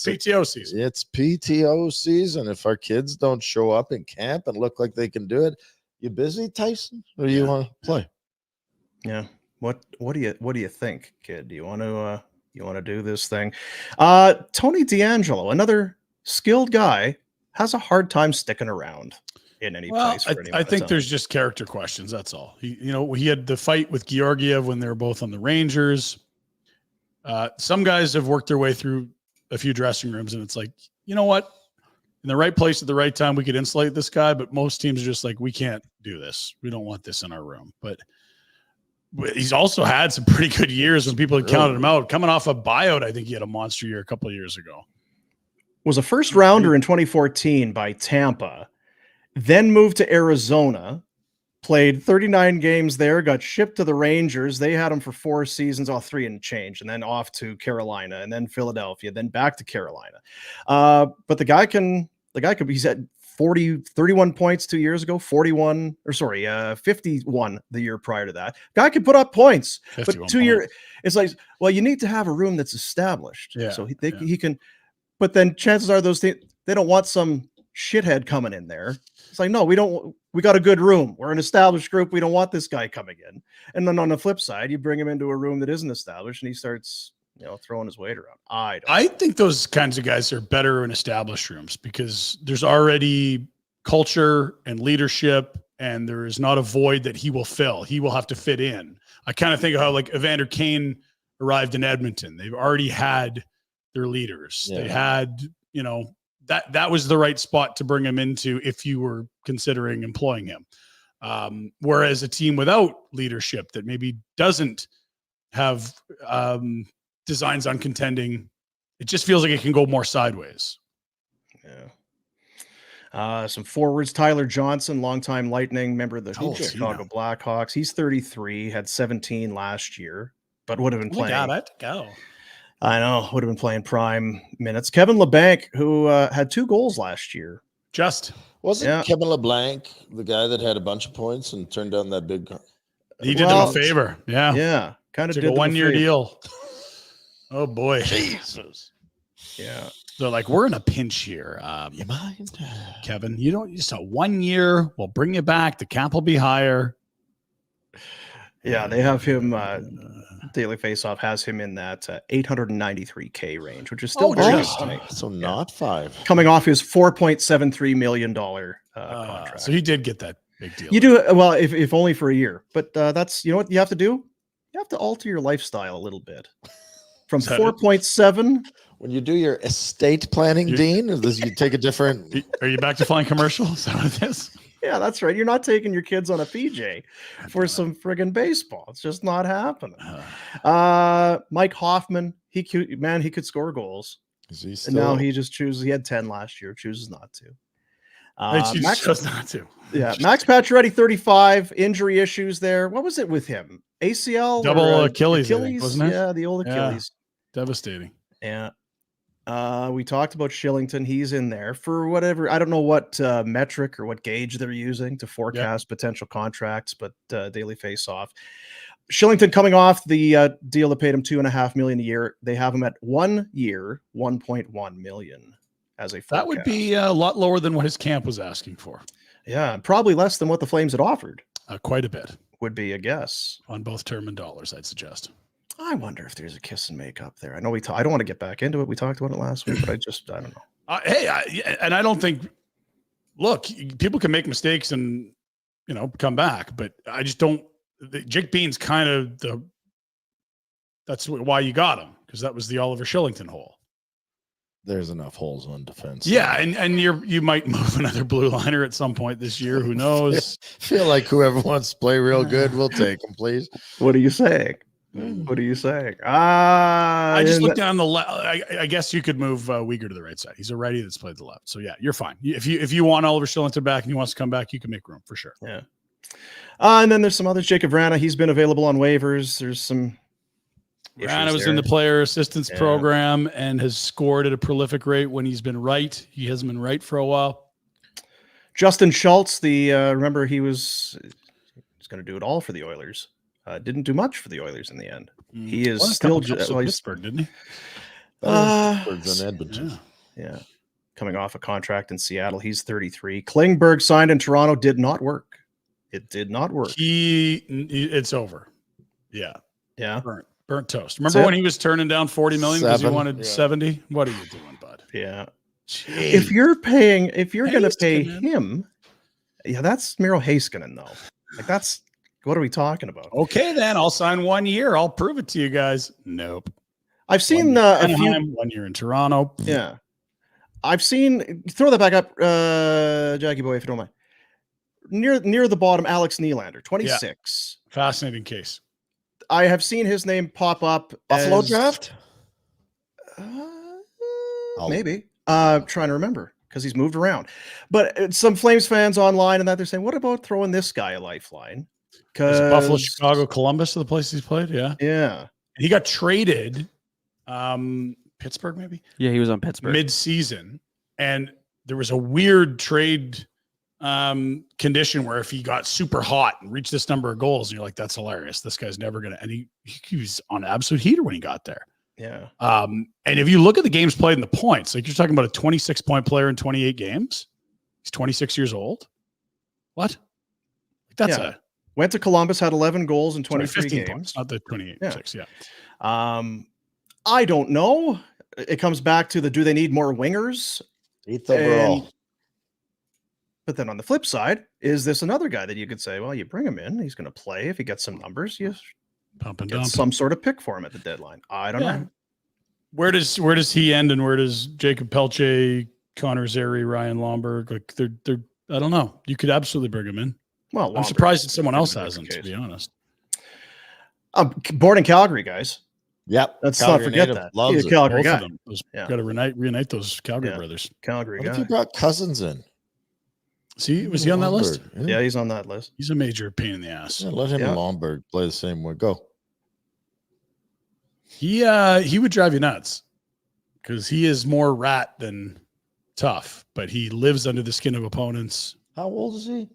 S3: PTO season.
S2: It's PTO season. If our kids don't show up in camp and look like they can do it, you busy, Tyson, or do you want to play?
S1: Yeah. What do you think, kid? Do you want to do this thing? Tony DeAngelo, another skilled guy, has a hard time sticking around in any place.
S3: I think there's just character questions. That's all. He had the fight with Georgiev when they were both on the Rangers. Some guys have worked their way through a few dressing rooms, and it's like, you know what? In the right place at the right time, we could insulate this guy, but most teams are just like, we can't do this. We don't want this in our room. But he's also had some pretty good years when people had counted him out. Coming off a buyout, I think he had a monster year a couple of years ago.
S1: Was a first rounder in 2014 by Tampa, then moved to Arizona, played 39 games there, got shipped to the Rangers. They had him for 4 seasons, all 3 and change, and then off to Carolina, and then Philadelphia, then back to Carolina. But the guy can he's at 31 points 2 years ago, 51 the year prior to that. Guy could put up points, but 2 years, it's like, well, you need to have a room that's established.
S3: Yeah,
S1: so he can, but then chances are those things, they don't want some shithead coming in there. It's like, no, we got a good room. We're an established group. We don't want this guy coming in. And then on the flip side, you bring him into a room that isn't established and he starts, throwing his weight around. I
S3: think those kinds of guys are better in established rooms because there's already culture and leadership and there is not a void that he will fill. He will have to fit in. I kind of think of how like Evander Kane arrived in Edmonton. They've already had their leaders. Yeah. They had, that was the right spot to bring him into if you were considering employing him. Whereas a team without leadership that maybe doesn't have designs on contending, it just feels like it can go more sideways.
S1: Yeah. Some forwards, Tyler Johnson, longtime Lightning, member of the Chicago Blackhawks. He's 33, had 17 last year, but would have been playing.
S3: God, I have to go.
S1: I know, would have been playing prime minutes. Kevin LeBlanc, who had 2 goals last year.
S2: Wasn't Kevin LeBlanc the guy that had a bunch of points and turned down that big?
S3: He did them a favor. Yeah.
S1: Yeah. Kind of did
S3: a 1-year deal. Oh boy.
S2: Jesus.
S1: Yeah.
S3: They're like, we're in a pinch here.
S2: You mind?
S3: Kevin, just a 1 year. We'll bring you back. The cap will be higher.
S1: Yeah, they have him. Daily Faceoff has him in that $893K range, which is still
S2: so not 5.
S1: Coming off his $4.73 million contract.
S3: So he did get that big deal.
S1: You do well, if only for a year. But that's what you have to do. You have to alter your lifestyle a little bit. From 4.7.
S2: When you do your estate planning, Dean, does you take a different?
S3: Are you back to flying commercial? Is that what it is?
S1: Yeah, that's right. You're not taking your kids on a PJ for some friggin' baseball. It's just not happening. Mike Hoffman, he could score goals.
S2: Is he
S1: still? And now he just chooses. He had 10 last year, chooses not to.
S3: Max chose not to.
S1: Yeah, Max Pacioretty, 35, injury issues there. What was it with him? ACL,
S3: double Achilles, wasn't it?
S1: Yeah, the old Achilles.
S3: Yeah. Devastating.
S1: Yeah. We talked about Kylington. He's in there for whatever. I don't know what metric or what gauge they're using to forecast potential contracts, but Daily Faceoff. Kylington coming off the deal that paid him $2.5 million a year. They have him at 1 year, $1.1 million as a forecast.
S3: That would be a lot lower than what his camp was asking for.
S1: Yeah, probably less than what the Flames had offered.
S3: Quite a bit.
S1: Would be a guess.
S3: On both term and dollars, I'd suggest.
S1: I wonder if there's a kiss and make up there. I know I don't want to get back into it. We talked about it last week, but I don't know.
S3: I don't think, look, people can make mistakes and, come back, but I just don't, Jake Bean's kind of that's why you got him. Because that was the Oliver Kylington hole.
S2: There's enough holes on defense.
S3: Yeah. And you might move another blue liner at some point this year. Who knows?
S2: Feel like whoever wants to play real good, we'll take him, please.
S1: What are you saying? What are you saying?
S3: I just looked down the left. I guess you could move Uyghur to the right side. He's a righty that's played the left. So yeah, you're fine. If you want Oliver Kylington back and he wants to come back, you can make room for sure.
S1: Yeah. And then there's some others. Jacob Vrana, he's been available on waivers. There's some.
S3: Vrana was in the player assistance program and has scored at a prolific rate when he's been right. He hasn't been right for a while.
S1: Justin Schultz, remember he was going to do it all for the Oilers. Didn't do much for the Oilers in the end. He is still
S3: Pittsburgh, didn't he?
S2: Pittsburgh's in Edmonton.
S1: Yeah. Coming off a contract in Seattle. He's 33. Klingberg signed in Toronto. Did not work. It did not work.
S3: It's over. Yeah.
S1: Yeah.
S3: Burnt toast. Remember when he was turning down $40 million because he wanted 70? What are you doing, bud?
S1: Yeah. Jeez. If you're going to pay him, that's Miro Heiskanen though. Like what are we talking about?
S3: Okay, then I'll sign 1 year. I'll prove it to you guys. Nope.
S1: I've seen
S3: a few 1 year in Toronto.
S1: Yeah. I've seen, throw that back up, Jackie boy, if you don't mind. Near the bottom, Alex Nylander, 26.
S3: Yeah. Fascinating case.
S1: I have seen his name pop up.
S2: Buffalo draft?
S1: Maybe. Trying to remember. because he's moved around. But some Flames fans online and that they're saying, what about throwing this guy a lifeline? Because
S3: Buffalo, Chicago, Columbus are the places he's played. Yeah.
S1: Yeah.
S3: He got traded. Pittsburgh, maybe?
S5: Yeah, he was on Pittsburgh.
S3: Mid-season. And there was a weird trade condition where if he got super hot and reached this number of goals, and you're like, that's hilarious. This guy's never going to. And he was on absolute heater when he got there.
S1: Yeah.
S3: And if you look at the games played in the points, like you're talking about a 26-point player in 28 games. He's 26 years old. What? That's
S1: went to Columbus, had 11 goals in 23 games.
S3: Points, not the 28.
S1: Yeah.
S3: 6, yeah.
S1: I don't know. It comes back to do they need more wingers?
S2: 8th overall.
S1: But then on the flip side, is this another guy that you could say, well, you bring him in, he's going to play. If he gets some numbers, you
S3: pump and
S1: get
S3: dump.
S1: some sort of pick for him at the deadline. I don't know.
S3: Where does he end, and where does Jacob Pelletier, Connor Zary, Ryan Lomberg? Like they're I don't know. You could absolutely bring him in.
S1: Well,
S3: I'm surprised that someone else hasn't, to be honest.
S1: Born in Calgary, guys.
S2: Yep.
S1: Let's not forget that.
S2: Loves
S1: He's a Calgary
S3: Both
S1: guy.
S3: of them. Got to reunite those Calgary brothers.
S1: Calgary
S2: What
S1: guy.
S2: if you brought Cousins in?
S3: See, was he on that list?
S1: Yeah, he's on that list.
S3: He's a major pain in the ass.
S2: Yeah, let him and Lomberg play the same way. Go.
S3: He would drive you nuts because he is more rat than tough, but he lives under the skin of opponents.
S2: How old is he?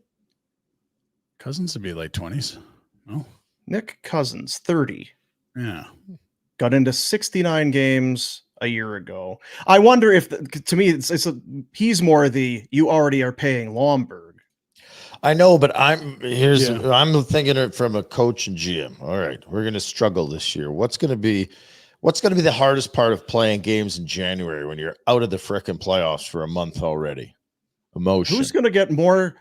S3: Cousins would be late 20s. No,
S1: Nick Cousins, 30.
S3: Yeah.
S1: Got into 69 games a year ago. I wonder if, to me, he's more you already are paying Lomberg.
S2: I know, but I'm thinking it from a coach and GM. All right, we're going to struggle this year. What's going to be the hardest part of playing games in January when you're out of the frickin' playoffs for a month already? Emotion.
S1: Who's going to get more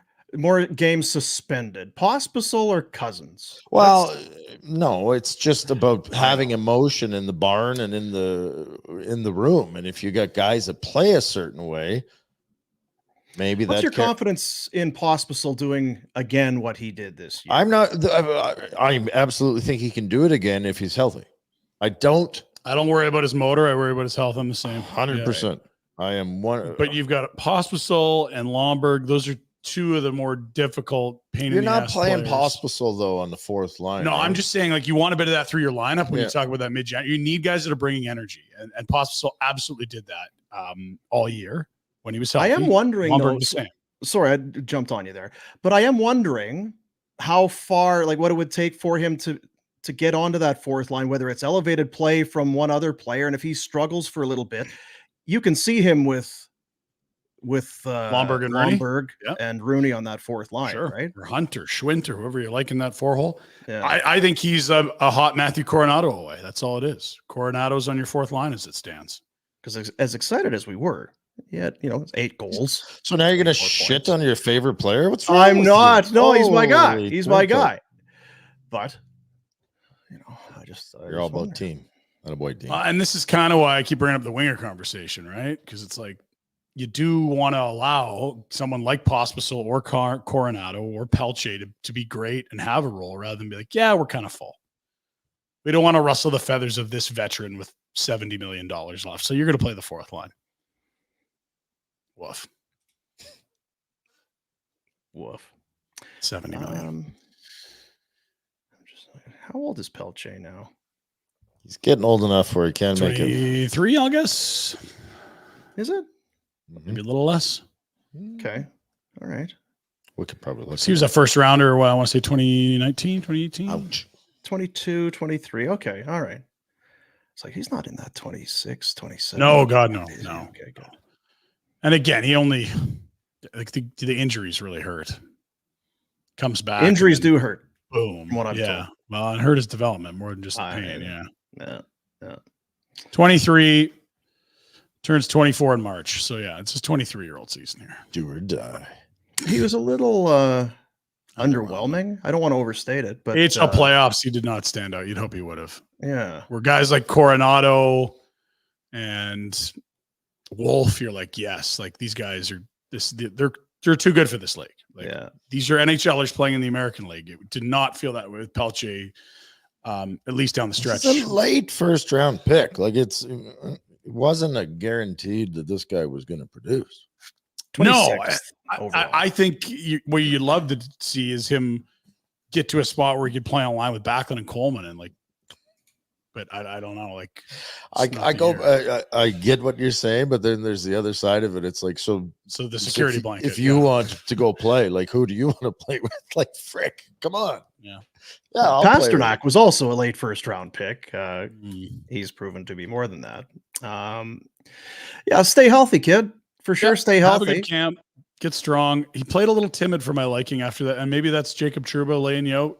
S1: games suspended, Pospisil or Cousins?
S2: Well, no, it's just about having emotion in the barn and in the room. And if you got guys that play a certain way, maybe
S1: what's your confidence in Pospisil doing again what he did this year?
S2: I absolutely think he can do it again if he's healthy. I don't
S3: worry about his motor. I worry about his health. I'm the same.
S2: 100%. I am one.
S3: But you've got Pospisil and Lomberg. Those are two of the more difficult pain in the ass.
S2: You're not playing
S3: players.
S2: Pospisil though on the fourth line.
S3: No,
S2: right?
S3: I'm just saying, like, you want a bit of that through your lineup when you talk about that mid-Jan. You need guys that are bringing energy, and Pospisil absolutely did that all year when he was healthy.
S1: I am wondering, though,
S3: the same.
S1: Sorry, I jumped on you there, but I am wondering how far, like, what it would take for him to get onto that fourth line, whether it's elevated play from one other player, and if he struggles for a little bit, you can see him with
S3: Lomberg
S1: and Rooney on that fourth line, right?
S3: Or Hunter, Schwint, or whoever you like in that four hole.
S1: Yeah.
S3: I think he's a hot Matthew Coronado away. That's all it is. Coronado's on your fourth line as it stands.
S1: Because as excited as we were, it's 8 goals.
S2: So now you're going to shit on your favorite player? What's wrong?
S1: I'm
S2: with
S1: not.
S2: you?
S1: No, he's my guy.
S2: Holy
S1: He's my
S2: crap.
S1: guy. But
S2: you're all about team. Not a boy team.
S3: And this is kind of why I keep bringing up the winger conversation, right? Because it's like, you do want to allow someone like Pospisil or Coronado or Pelletier to be great and have a role rather than be like, yeah, we're kind of full. We don't want to rustle the feathers of this veteran with $70 million left. So you're going to play the fourth line. Woof. 70 million.
S1: How old is Pelletier now?
S2: He's getting old enough where he can make it.
S3: 23, I guess.
S1: Is it?
S3: Maybe a little less.
S1: Okay. All right.
S2: We could probably look.
S3: He was a first rounder. Well, I want to say 2019, 2018.
S2: Ouch.
S1: 22, 23. Okay. All right. It's like he's not in that 26, 27.
S3: No, God, no.
S1: Okay, good.
S3: And again, he only, like, the injuries really hurt. Comes back.
S1: Injuries do hurt.
S3: Boom.
S1: From what I'm told.
S3: Well, and hurt his development more than just the pain.
S1: Yeah.
S3: 23, turns 24 in March. So, it's his 23-year-old season here.
S2: Do or die.
S1: He was a little underwhelming. I don't want to overstate it, but
S3: AHL playoffs, he did not stand out. You'd hope he would have.
S1: Yeah.
S3: Where guys like Coronado and Wolf, you're like, yes, like these guys are they're too good for this league. Like, these are NHLers playing in the American League. It did not feel that way with Pelletier, at least down the stretch.
S2: It's a late first round pick. Like it wasn't a guaranteed that this guy was going to produce.
S3: No,
S1: 26th
S3: I think what you'd love to see is him get to a spot where he could play on line with Backlund and Coleman and like, but I don't know. Like,
S2: I get what you're saying, but then there's the other side of it. It's like, so
S3: the security blanket.
S2: If you want to go play, like, who do you want to play with? Like, frick, come on.
S3: Yeah.
S1: Pasternak was also a late first round pick. He's proven to be more than that. Stay healthy, kid. For sure, stay healthy.
S3: Have a good camp. Get strong. He played a little timid for my liking after that, and maybe that's Jacob Trouba laying you out.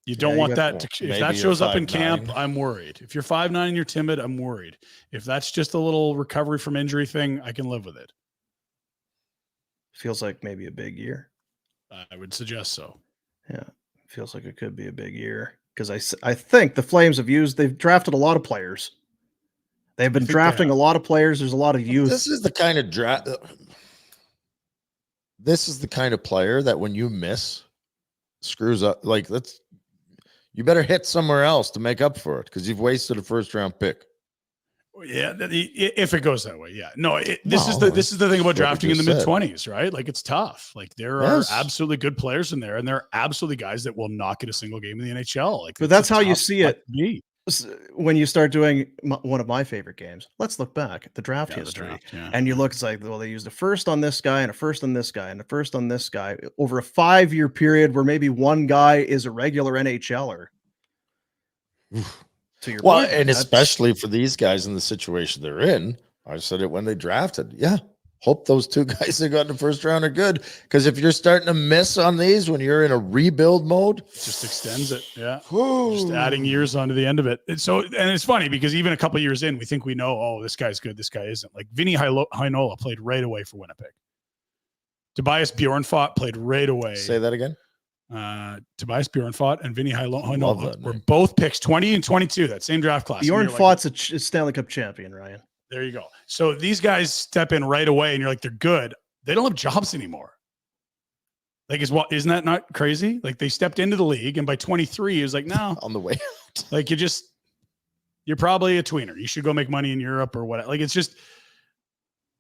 S3: You don't want that. If that shows up in camp, I'm worried. If you're 5'9" and you're timid, I'm worried. If that's just a little recovery from injury thing, I can live with it.
S1: Feels like maybe a big year.
S3: I would suggest so.
S1: Yeah, feels like it could be a big year because I think the Flames they've drafted a lot of players. They've been drafting a lot of players. There's a lot of youth.
S2: This is the kind of draft. This is the kind of player that when you miss, screws up. Like, you better hit somewhere else to make up for it because you've wasted a first round pick.
S3: Yeah, if it goes that way, yeah. No, this is the thing about drafting in the mid-20s, right? Like, it's tough. Like, there are absolutely good players in there, and there are absolutely guys that will not get a single game in the NHL. Like,
S1: but that's how you see it. When you start doing one of my favorite games, let's look back at the draft history. And you look, it's like, well, they used a first on this guy and a first on this guy and a first on this guy over a 5-year period where maybe one guy is a regular NHLer.
S2: And especially for these guys in the situation they're in, I said it when they drafted. Yeah. Hope those two guys that got in the first round are good. Because if you're starting to miss on these when you're in a rebuild mode,
S3: it just extends it. Yeah. Just adding years onto the end of it. And it's funny because even a couple of years in, we think we know, oh, this guy's good, this guy isn't. Like Vinny Heinola played right away for Winnipeg. Tobias Bjornfot played right away.
S2: Say that again.
S3: Tobias Bjornfot and Vinny Heinola were both picks 20 and 22, that same draft class.
S1: Bjornfot's a Stanley Cup champion, Ryan.
S3: There you go. So these guys step in right away and you're like, they're good. They don't have jobs anymore. Like, isn't that not crazy? Like, they stepped into the league and by 23, it was like, no.
S2: On the way out.
S3: Like, you're probably a tweener. You should go make money in Europe or whatever. Like, it's just,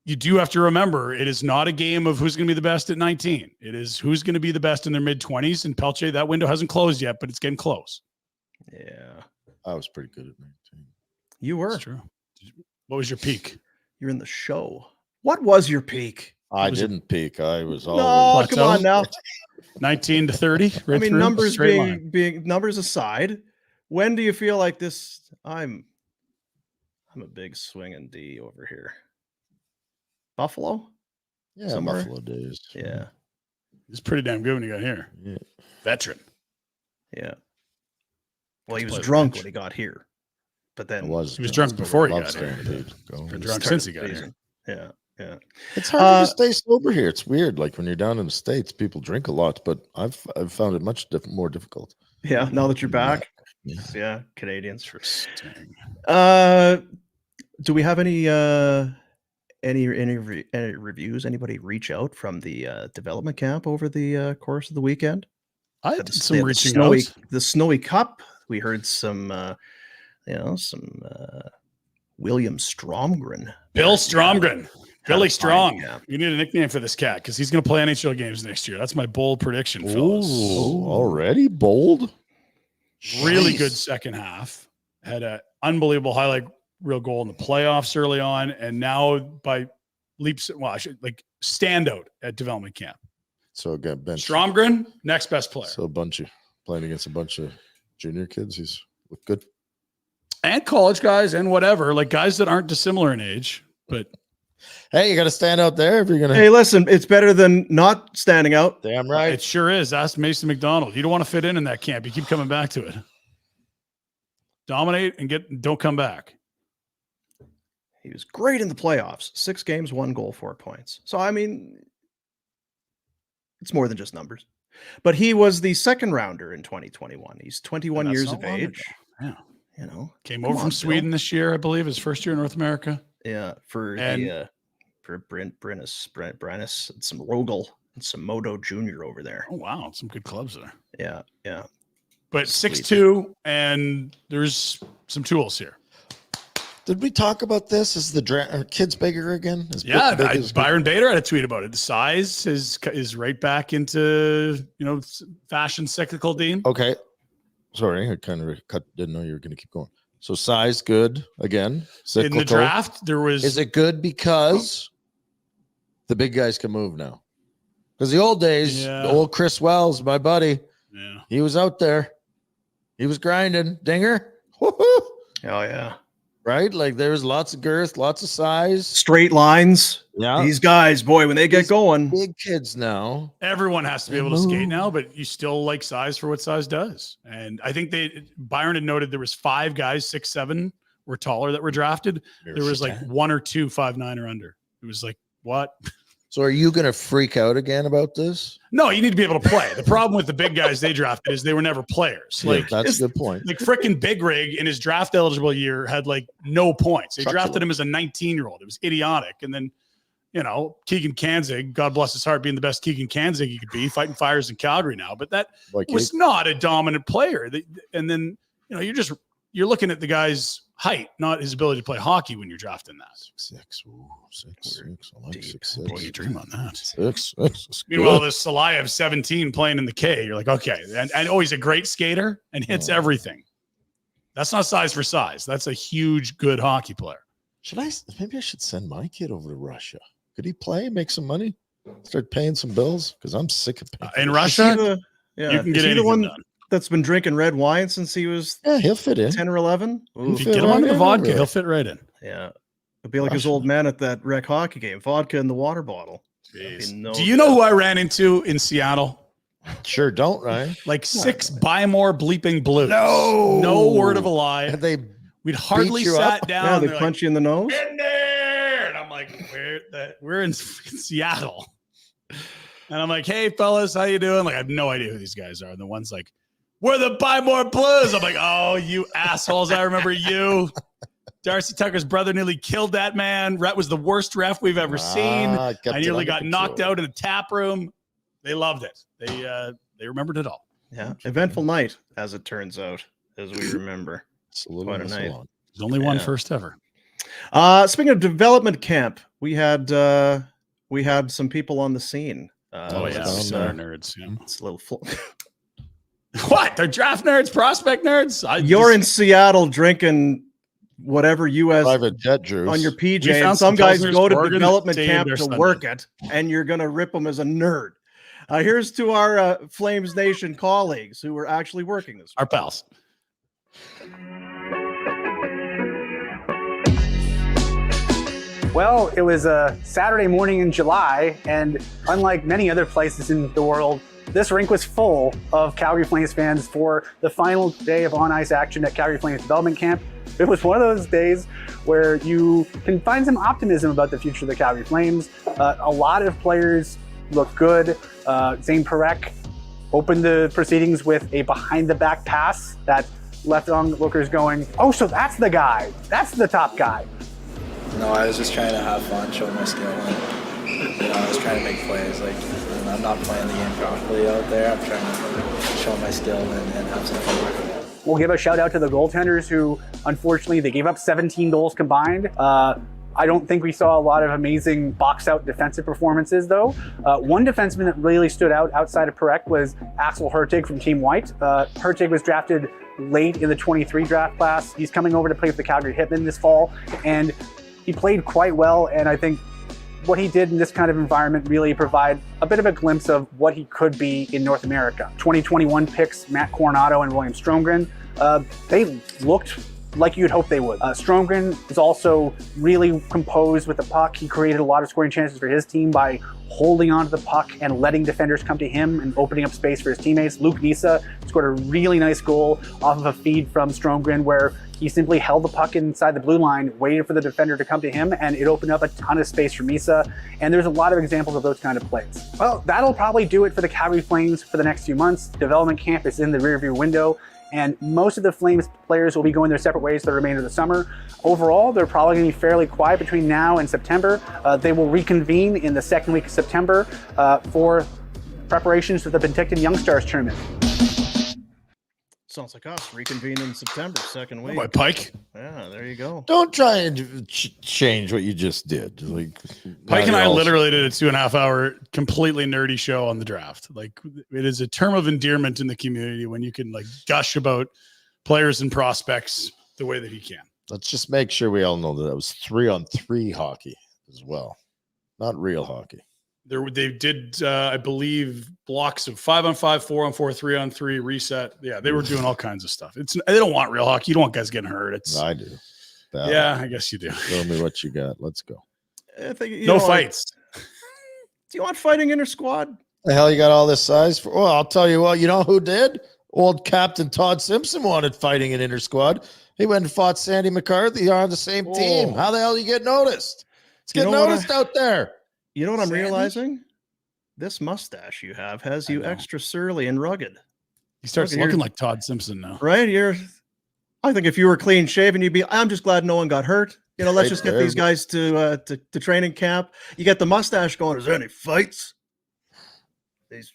S3: you do have to remember, it is not a game of who's going to be the best at 19. It is who's going to be the best in their mid-20s. And Pelletier, that window hasn't closed yet, but it's getting close.
S1: Yeah.
S2: I was pretty good at 19.
S1: You were.
S3: That's true. What was your peak?
S1: You're in the show. What was your peak?
S2: I didn't peak. I was always.
S1: No, come on now.
S3: 19 to 30. Right, I mean,
S1: numbers being numbers aside, when do you feel like this? I'm a big swinging D over here. Buffalo?
S2: Yeah,
S1: somewhere?
S2: Buffalo days.
S1: Yeah.
S3: It's pretty damn good when you got here.
S2: Yeah.
S3: Veteran.
S1: Yeah. Well, he was drunk when he got here. But then
S3: he was drunk before he got here.
S2: He's
S3: been drunk since he got here.
S1: Yeah, yeah.
S2: It's hard to stay sober here. It's weird. Like when you're down in the States, people drink a lot, but I've found it much more difficult.
S1: Yeah, now that you're back. Yeah, Canadians. Do we have any reviews? Anybody reach out from the development camp over the course of the weekend?
S3: I had some reaching out.
S1: The Snowy Cup. We heard some William Stromgren.
S3: Bill Stromgren. Billy Strong. You need a nickname for this cat because he's going to play NHL games next year. That's my bold prediction, fellas.
S2: Already bold?
S3: Really good second half. Had an unbelievable highlight reel goal in the playoffs early on, and now by leaps, standout at development camp.
S2: So got bench.
S3: Stromgren, next best player.
S2: So playing against a bunch of junior kids. He's looked good.
S3: And college guys and whatever, like guys that aren't dissimilar in age, but
S2: hey, you got to stand out there if you're going to.
S1: Hey, listen, it's better than not standing out.
S2: Damn right.
S3: It sure is. Ask Mason McDonald. You don't want to fit in that camp. You keep coming back to it. Dominate and don't come back.
S1: He was great in the playoffs. 6 games, 1 goal, 4 points. So, I mean, it's more than just numbers. But he was the second rounder in 2021. He's 21 years of age.
S3: Yeah.
S1: You know,
S3: came over from Sweden this year, I believe, his first year in North America.
S1: Yeah, for Brennis and some Rogel and some Modo Jr. over there.
S3: Oh wow, some good clubs there.
S1: Yeah, yeah.
S3: But 6'2", and there's some tools here.
S2: Did we talk about this? Is the kids bigger again?
S3: Byron Bader had a tweet about it. The size is right back into fashion cyclical, Dean.
S2: Okay, sorry, I kind of didn't know you were going to keep going. So size good again. Cyclical.
S3: In the draft, there was.
S2: Is it good because the big guys can move now? Because the old days, the old Chris Wells, my buddy, he was out there, he was grinding. Dinger, woo-hoo.
S1: Oh yeah.
S2: Right? Like there was lots of girth, lots of size.
S1: Straight lines.
S2: Yeah.
S1: These guys, boy, when they get going.
S2: Big kids now.
S3: Everyone has to be able to skate now, but you still like size for what size does. And I think Byron had noted there was 5 guys, 6'7", were taller that were drafted. There was like 1 or 2 5'9" or under. It was like, what?
S2: So are you going to freak out again about this?
S3: No, you need to be able to play. The problem with the big guys they drafted is they were never players. Like
S2: that's a good point.
S3: Like frickin' Big Rig in his draft eligible year had like no points. They drafted him as a 19-year-old. It was idiotic. And then, Keegan Kanzig, God bless his heart, being the best Keegan Kanzig he could be, fighting fires in Calgary now. But that was not a dominant player. And then, you're looking at the guy's height, not his ability to play hockey when you're drafting that.
S2: 6'6". Ooh, 6'6". I like 6'6".
S3: Boy, you dream on that.
S2: 6'6".
S3: Meanwhile, this Salayev 17 playing in the K, you're like, okay. And he's a great skater and hits everything. That's not size for size. That's a huge, good hockey player.
S2: Maybe I should send my kid over to Russia. Could he play, make some money, start paying some bills? Because I'm sick of paying.
S3: In Russia, you can get anything done.
S1: That's been drinking red wine since he was
S2: he'll fit in
S1: 10 or 11.
S3: If you get him under the vodka, he'll fit right in.
S1: Yeah. It'll be like his old man at that rec hockey game, vodka in the water bottle.
S3: Do you know who I ran into in Seattle?
S2: Sure don't, right?
S3: Like 6 Buy More Bleeping Blues. No word of a lie. We'd hardly sat down.
S1: Yeah, they punch you in the nose.
S3: In there! And I'm like, we're in Seattle. And I'm like, hey, fellas, how you doing? Like, I have no idea who these guys are. And the one's like, we're the Buy More Blues. I'm like, oh, you assholes. I remember you. Darcy Tucker's brother nearly killed that man. Rhett was the worst ref we've ever seen. I nearly got knocked out in a tap room. They loved it. They remembered it all.
S1: Yeah. Eventful night, as it turns out, as we remember.
S2: It's a little night.
S3: There's only one first ever.
S1: Speaking of development camp, we had some people on the scene.
S3: Nerds. Yeah.
S1: It's a little
S3: What? They're draft nerds, prospect nerds?
S1: You're in Seattle drinking whatever U.S.
S2: private jet juice
S1: on your PJ, and some guys go to development camp to work it, and you're going to rip them as a nerd. Here's to our Flames Nation colleagues who were actually working this.
S3: Our pals.
S5: Well, it was a Saturday morning in July, and unlike many other places in the world, this rink was full of Calgary Flames fans for the final day of on-ice action at Calgary Flames Development Camp. It was one of those days where you can find some optimism about the future of the Calgary Flames. A lot of players look good. Zane Parekh opened the proceedings with a behind-the-back pass that left onlookers going, oh, so that's the guy. That's the top guy.
S6: No, I was just trying to have fun, show my skill, and I was trying to make plays. Like, I'm not playing the game properly out there. I'm trying to show my skill and have some fun.
S5: We'll give a shout out to the goaltenders who, unfortunately, they gave up 17 goals combined. I don't think we saw a lot of amazing box-out defensive performances, though. One defenseman that really stood out outside of Parekh was Axel Hertig from Team White. Hertig was drafted late in the 23 draft class. He's coming over to play with the Calgary Hitmen this fall, and he played quite well, and I think what he did in this kind of environment really provide a bit of a glimpse of what he could be in North America. 2021 picks Matt Coronado and William Stromgren, they looked like you'd hope they would. Stromgren is also really composed with the puck. He created a lot of scoring chances for his team by holding onto the puck and letting defenders come to him and opening up space for his teammates. Luke Nisa scored a really nice goal off of a feed from Stromgren where he simply held the puck inside the blue line, waited for the defender to come to him, and it opened up a ton of space for Misa. And there's a lot of examples of those kind of plays. Well, that'll probably do it for the Calgary Flames for the next few months. Development camp is in the rearview window, and most of the Flames players will be going their separate ways for the remainder of the summer. Overall, they're probably going to be fairly quiet between now and September. They will reconvene in the second week of September for preparations for the Penticton Young Stars tournament.
S1: Sounds like us. Reconvene in September, second week.
S3: By Pike.
S1: Yeah, there you go.
S2: Don't try and change what you just did. Like
S3: Pike and
S2: now
S3: I
S2: you're
S3: literally did a 2.5 hour completely nerdy show on the draft. Like, it is a term of endearment in the community when you can like gush about players and prospects the way that he can.
S2: Let's just make sure we all know that it was 3-on-3 hockey as well, not real hockey.
S3: They did, I believe, blocks of 5-on-5, 4-on-4, 3-on-3, reset. Yeah, they were doing all kinds of stuff. They don't want real hockey. You don't want guys getting hurt.
S2: I do.
S3: Yeah, I guess you do.
S2: Show me what you got. Let's go.
S1: I think,
S3: no fights.
S1: Do you want fighting inter squad?
S2: The hell you got all this size for? Well, I'll tell you what. You know who did? Old Captain Todd Simpson wanted fighting in inter squad. He went and fought Sandy McCarthy on the same team. How the hell do you get noticed? It's getting noticed out there.
S1: You know what I'm realizing? This mustache you have has you extra surly and rugged.
S3: He starts looking like Todd Simpson now.
S1: Right? I think if you were clean shaven, you'd be, I'm just glad no one got hurt. You know, let's just get these guys to training camp. You get the mustache going. Is there any fights? These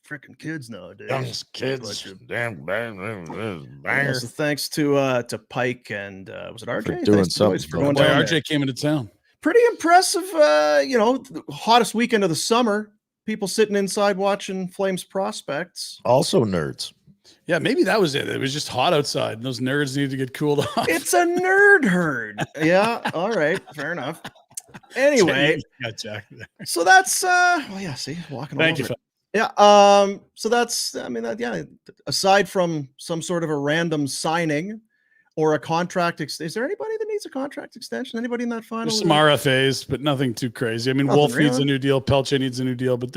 S1: freaking kids nowadays.
S2: Young kids. Damn banger.
S1: So thanks to Pike and was it RJ?
S2: For doing something.
S1: For going down
S3: RJ
S1: there.
S3: came into town.
S1: Pretty impressive. The hottest weekend of the summer. People sitting inside watching Flames prospects.
S2: Also nerds.
S3: Yeah, maybe that was it. It was just hot outside, and those nerds needed to get cooled off.
S1: It's a nerd herd. Yeah. All right. Fair enough. Anyway,
S3: Jack there.
S1: So that's see, walking.
S3: Thank you.
S1: Yeah. So that's, aside from some sort of a random signing or a contract, is there anybody that needs a contract extension? Anybody in that final?
S3: There's some RFAs, but nothing too crazy. I mean, Wolf needs a new deal. Pelletier needs a new deal, but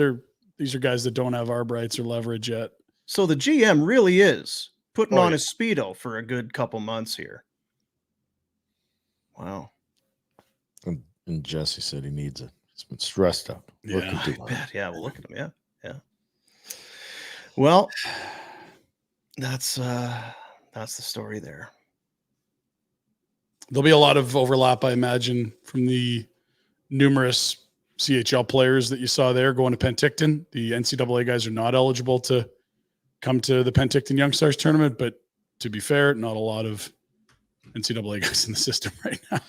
S3: these are guys that don't have arb rights or leverage yet.
S1: So the GM really is putting on his Speedo for a good couple months here. Wow.
S2: And Jesse said he needs it. He's been stressed out.
S3: Yeah,
S1: yeah. Well, look at him. Yeah. Well, that's the story there.
S3: There'll be a lot of overlap, I imagine, from the numerous CHL players that you saw there going to Penticton. The NCAA guys are not eligible to come to the Penticton Young Stars tournament, but to be fair, not a lot of NCAA guys in the system right now.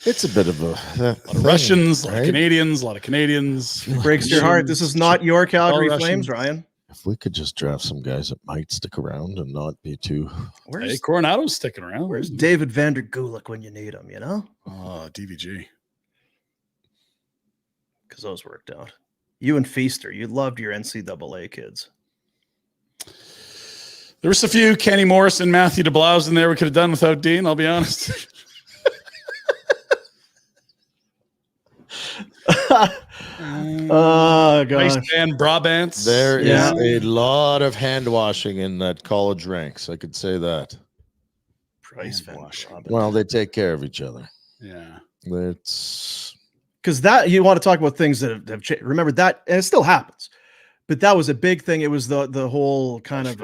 S2: It's a bit of a
S3: lot of Russians, a lot of Canadians, a lot of Canadians.
S1: It breaks your heart. This is not your Calgary Flames, Ryan.
S2: If we could just draft some guys that might stick around and not be too.
S3: Hey, Coronado's sticking around.
S1: Where's David Vander Gulik when you need him? You know?
S3: Oh, DVG.
S1: Because those worked out. You and Feaster, you loved your NCAA kids.
S3: There was a few Kenny Morris and Matthew DeBlaus in there we could have done without Dean, I'll be honest.
S1: Oh, gosh.
S3: Nice band Brabants.
S2: There is a lot of hand washing in that college ranks. I could say that.
S1: Price washing.
S2: Well, they take care of each other.
S3: Yeah.
S2: It's
S1: because that you want to talk about things that have changed. Remember that, and it still happens. But that was a big thing. It was the whole kind of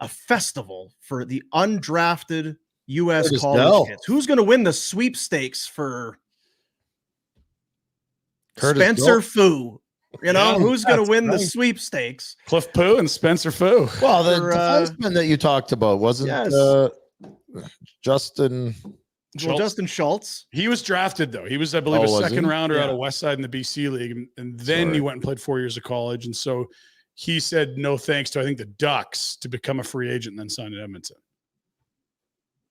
S1: a festival for the undrafted U.S. college kids. Who's going to win the sweepstakes for Spencer Fu? You know, who's going to win the sweepstakes?
S3: Cliff Poo and Spencer Fu.
S2: Well, the defenseman that you talked about wasn't Justin.
S1: Well, Justin Schultz.
S3: He was drafted, though. He was, I believe, a second rounder out of Westside in the BC League. And then he went and played 4 years of college. And so he said no thanks to, I think, the Ducks to become a free agent and then sign at Edmonton.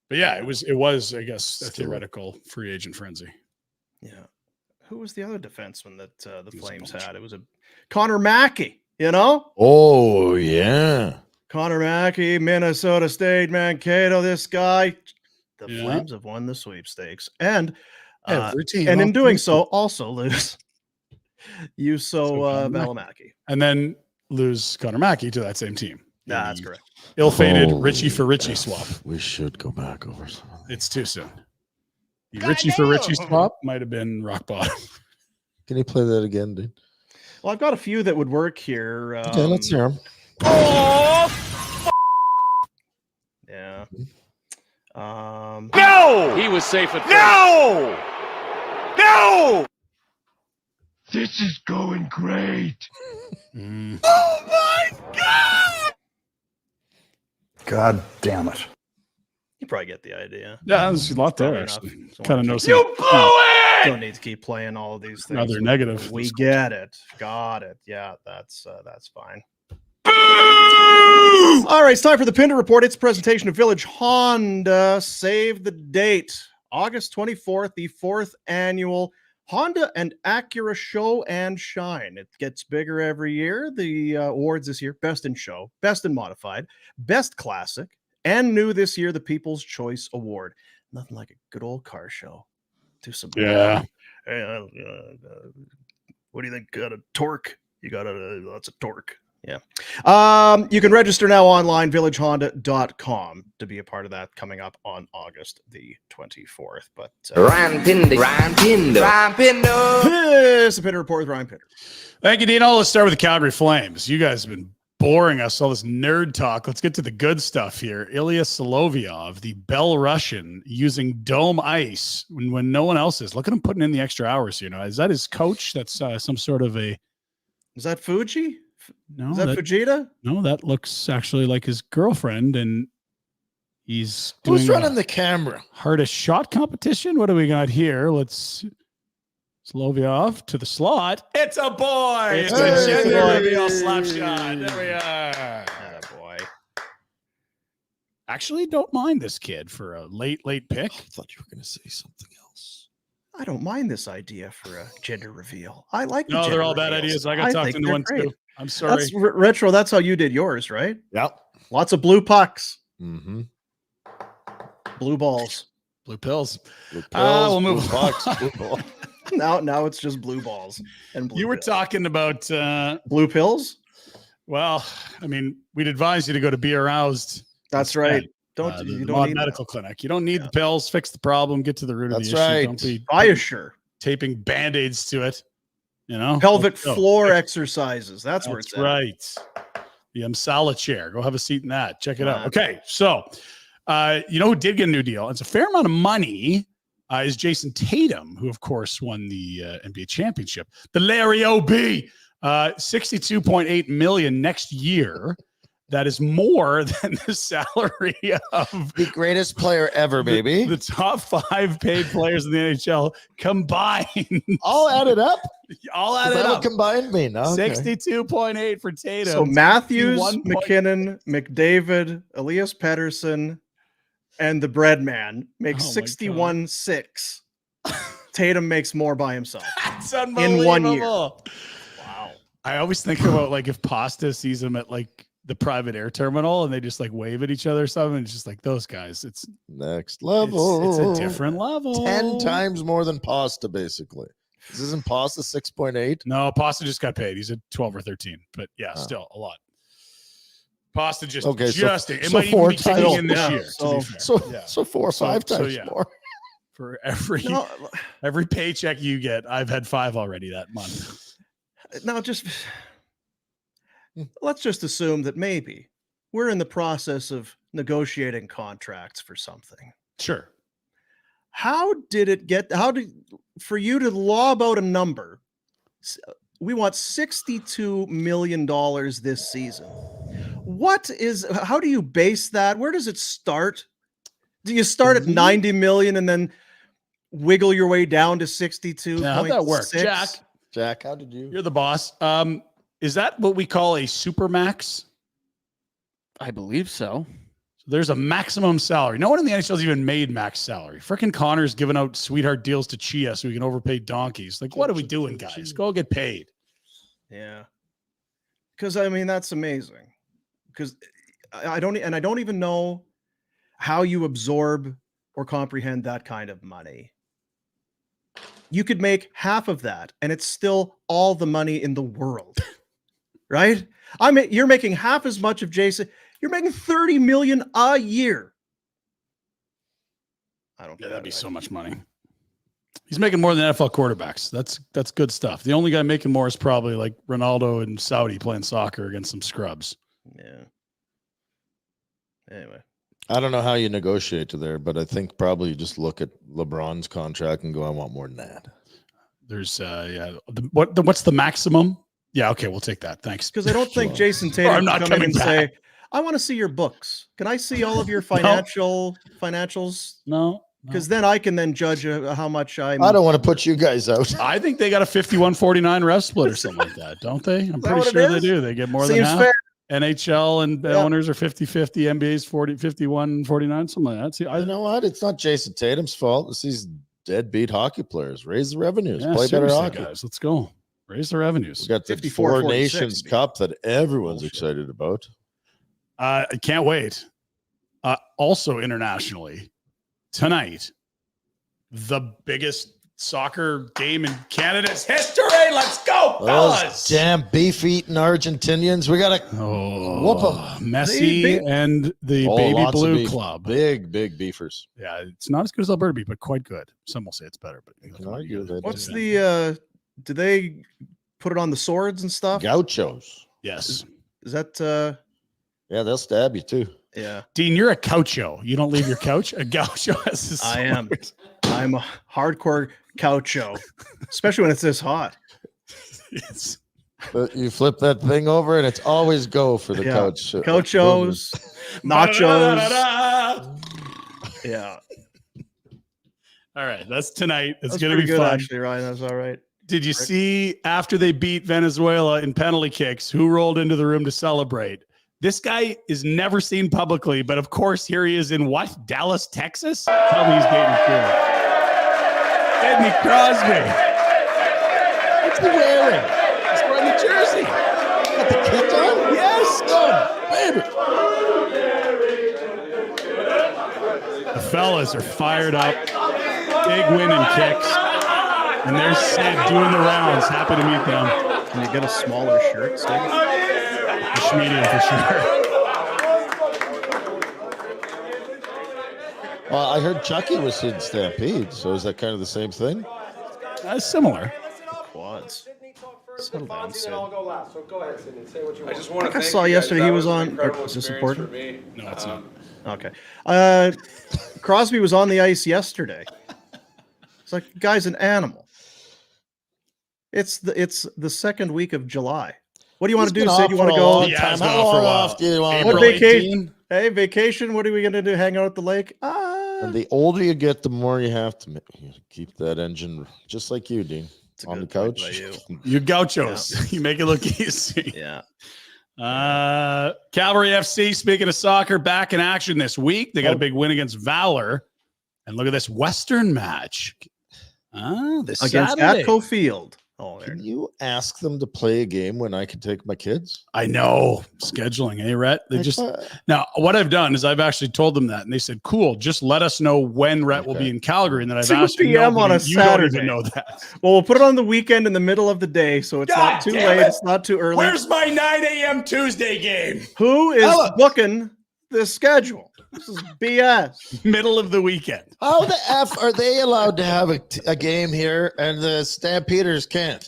S3: But yeah, it was, I guess, a theoretical free agent frenzy.
S1: Yeah. Who was the other defenseman that the Flames had? It was a Connor Mackey, you know?
S2: Oh, yeah.
S1: Connor Mackey, Minnesota State, Mankato, this guy. The Flames have won the sweepstakes. And and in doing so, also lose Juuso Valimaki.
S3: And then lose Connor Mackey to that same team.
S1: Yeah, that's correct.
S3: Ill-fated Richie for Richie swap.
S2: We should go back over some.
S3: It's too soon. The Richie for Richie swap might have been rock bottom.
S2: Can you play that again, dude?
S1: Well, I've got a few that would work here.
S2: Okay, let's hear them.
S1: Yeah.
S7: No! He was safe at No! No! This is going great.
S2: Oh my God!
S5: God damn it.
S1: You probably get the idea.
S3: Yeah, there's a lot there.
S1: Probably
S3: Actually,
S1: enough. So
S3: kind of
S1: I
S3: knows.
S7: You blew it!
S1: don't need to keep playing all of these things.
S3: Another negative.
S1: We get it. Got it. Yeah, that's fine. All right, it's time for the Pinder Report. It's a presentation of Village Honda. Save the date. August 24th, the 4th annual Honda and Acura Show and Shine. It gets bigger every year. The awards this year: Best in Show, Best in Modified, Best Classic, and new this year, the People's Choice Award. Nothing like a good old car show. Do some
S3: Yeah.
S1: What do you think? Got a torque? You got lots of torque. Yeah. You can register now online, villagehonda.com, to be a part of that coming up on August the 24th. But
S4: Ryan Pinder.
S1: this is the Pinder Report with Ryan Pinder.
S3: Thank you, Dino. Let's start with the Calgary Flames. You guys have been boring us, all this nerd talk. Let's get to the good stuff here. Ilya Solovyov, the Belarusian, using dome ice when no one else is. Look at him putting in the extra hours. Is that his coach? That's some sort of a.
S1: Is that Fuji?
S3: No,
S1: Is that Fujita?
S3: No, that looks actually like his girlfriend, and he's doing
S2: Who's running the camera?
S3: hardest shot competition. What do we got here? Let's. Solovyov to the slot. It's a boy. It's a gender reveal slap shot. There we are.
S1: Boy.
S3: Actually, don't mind this kid for a late pick.
S2: I thought you were going to say something else.
S1: I don't mind this idea for a gender reveal. I like the
S3: No,
S1: gender
S3: they're all bad
S1: reveals.
S3: ideas. I got talked
S1: think
S3: into
S1: they're
S3: one
S1: great.
S3: too. I'm sorry.
S1: That's retro. That's how you did yours, right?
S2: Yep.
S1: Lots of blue pucks,
S2: Mm-hmm.
S1: blue balls.
S3: Blue pills.
S2: Blue pills,
S3: we'll move
S2: blue box, blue ball.
S1: Now it's just blue balls and blue.
S3: You were
S1: pills.
S3: talking about
S1: blue pills.
S3: well, I mean, we'd advise you to go to Be Aroused.
S1: That's
S3: instead.
S1: right.
S3: The
S1: You don't
S3: Mod
S1: need
S3: medical clinic. You don't need the pills. Fix the problem. Get to the root
S2: That's
S3: of the issue.
S2: right.
S3: Don't be
S1: Biosure.
S3: taping band-aids to it.
S1: Pelvic
S3: Let's go.
S1: floor exercises. That's where it's
S3: That's
S1: at.
S3: right. The Amsala chair. Go have a seat in that. Check it out.
S1: Right.
S3: Okay, so who did get a new deal? It's a fair amount of money. Is Jason Tatum, who of course won the NBA championship. The Larry O.B. $62.8 million next year. That is more than the salary of
S2: The greatest player ever, baby.
S3: the top 5 paid players in the NHL combined.
S2: All added up?
S3: All
S2: Is
S3: added
S2: that
S3: up.
S2: what combined mean? Okay.
S3: 62.8 for Tatum.
S1: So Matthews,
S3: 61
S1: McKinnon, McDavid, Elias Pettersson, and the bread man make
S3: Oh my
S1: 61-6. Tatum makes more by himself.
S3: That's
S1: In
S3: unbelievable.
S1: 1 year.
S3: Wow. I always think about if Pasta sees him at the private air terminal and they just wave at each other or something. It's just those guys. It's
S2: Next level.
S3: it's a different level.
S2: 10 times more than Pasta, basically. This isn't Pasta 6.8.
S3: No, Pasta just got paid. He's at 12 or 13, but yeah, still a lot. Pasta just
S2: Okay,
S3: it
S2: so
S3: might even
S2: 4
S3: be kicking
S2: times.
S3: in this
S1: Yeah,
S3: year. to be fair.
S2: So 4 or 5 times
S3: yeah.
S2: more.
S3: For every paycheck you get, I've had 5 already that month.
S1: Now, let's just assume that maybe we're in the process of negotiating contracts for something.
S3: Sure.
S1: How did for you to lob out a number? We want $62 million this season. How do you base that? Where does it start? Do you start at 90 million and then wiggle your way down to 62?
S3: Now, how'd that work?
S2: Jack, how did you?
S3: You're the boss. Is that what we call a super max?
S8: I believe so.
S3: So there's a maximum salary. No one in the NHL's even made max salary. Frickin' Connor's giving out sweetheart deals to Chia so we can overpay donkeys. What are we doing, guys? Go get paid.
S1: Yeah. Because that's amazing. Because I don't even know how you absorb or comprehend that kind of money. You could make half of that and it's still all the money in the world. Right? You're making half as much of Jason. You're making $30 million a year. I don't.
S3: Yeah, that'd be so much money. He's making more than NFL quarterbacks. That's good stuff. The only guy making more is probably Ronaldo and Saudi playing soccer against some scrubs.
S1: Yeah. Anyway,
S2: I don't know how you negotiate to there, but I think probably you just look at LeBron's contract and go, I want more than that.
S3: There's what's the maximum? Yeah, okay, we'll take that. Thanks.
S1: because I don't think Jason Tatum
S3: I'm not
S1: come in
S3: coming
S1: and say, I want to see your books. Can I see all of your financials?
S3: No.
S1: Because then I can then judge how much
S2: I don't want to put you guys out.
S3: I think they got a 51-49 ref split or something like that, don't they? I'm pretty sure they do. They get more than half.
S1: Fair.
S3: NHL and owners are 50-50, NBA's 51-49, something like that. See,
S2: You know what? It's not Jason Tatum's fault. It's these deadbeat hockey players. Raise the revenues.
S3: Yeah,
S2: Play better hockey.
S3: guys. Let's go. Raise the revenues.
S2: We got the
S1: 54-46
S2: Four Nations Cup that everyone's excited about.
S3: I can't wait. Also internationally, tonight, the biggest soccer game in Canada's history. Let's go, fellas!
S2: Those damn beef-eating Argentinians. We got to whoop them.
S3: Messi and the Baby
S2: lots of
S3: Blue
S2: beef.
S3: Club.
S2: Big beefers.
S3: Yeah, it's not as good as Alberta beef, but quite good. Some will say it's better. But
S1: What's the? Do they put it on the swords and stuff?
S2: Gauchos.
S3: Yes.
S1: Is that?
S2: Yeah, they'll stab you too.
S1: Yeah.
S3: Dean, you're a gaucho. You don't leave your couch. A gaucho has a sword.
S1: I am. I'm a hardcore gaucho, especially when it's this hot.
S3: Yes.
S2: But you flip that thing over, and it's always go for the couch.
S1: Gauchos, nachos. Yeah.
S3: All right, that's tonight. It's
S1: That's
S3: going to be
S1: pretty good,
S3: fun.
S1: actually, Ryan. That's all right.
S3: Did you see after they beat Venezuela in penalty kicks, who rolled into the room to celebrate? This guy is never seen publicly, but of course, here he is in what? Dallas, Texas? Tell me he's dating Kira. Sidney Crosby. What's he wearing? He's wearing the jersey. Got the kit on? Yes. Baby. The fellas are fired up. Big win in kicks. And there's Sid doing the rounds. Happy to meet them.
S1: Can you get a smaller shirt, Sid?
S3: Medium for sure.
S2: Well, I heard Chucky was in Stampede, so is that kind of the same thing?
S3: Similar.
S1: Quads. Settle down, Sid.
S9: I'll go last. So go ahead, Sidney. Say what you want.
S1: I just want to I saw yesterday he was on. Is this important?
S3: No, it's not.
S1: Okay. Crosby was on the ice yesterday. It's like, guy's an animal. It's the second week of July. What do you want to do? Sid, you want to go?
S3: Yeah,
S2: How long off do you want?
S1: What vacation? Hey, vacation. What are we going to do? Hang out at the lake?
S2: And the older you get, the more you have to keep that engine, just like you, Dean, on the couch.
S3: You gauchos. Yeah. You make it look easy.
S1: Yeah.
S3: Cavalry FC, speaking of soccer, back in action this week. They got a big win against Valor. And look at this Western match. This
S1: against
S3: Saturday.
S1: Atco Field. Oh,
S2: can you ask them to play a game when I can take my kids?
S3: I know. Scheduling, Rhett? They now what I've done is I've actually told them that, and they said, "Cool, just let us know when Rhett will be in Calgary." And then I've
S1: 2
S3: asked
S1: p.m. on a Saturday.
S3: Don't even know that.
S1: Well, we'll put it on the weekend in the middle of the day, so it's not too late. It's not too early.
S3: Where's my 9 a.m. Tuesday game?
S1: Who is booking the schedule? This is BS.
S3: Middle of the weekend.
S2: How the F are they allowed to have a game here and the Stampeders can't?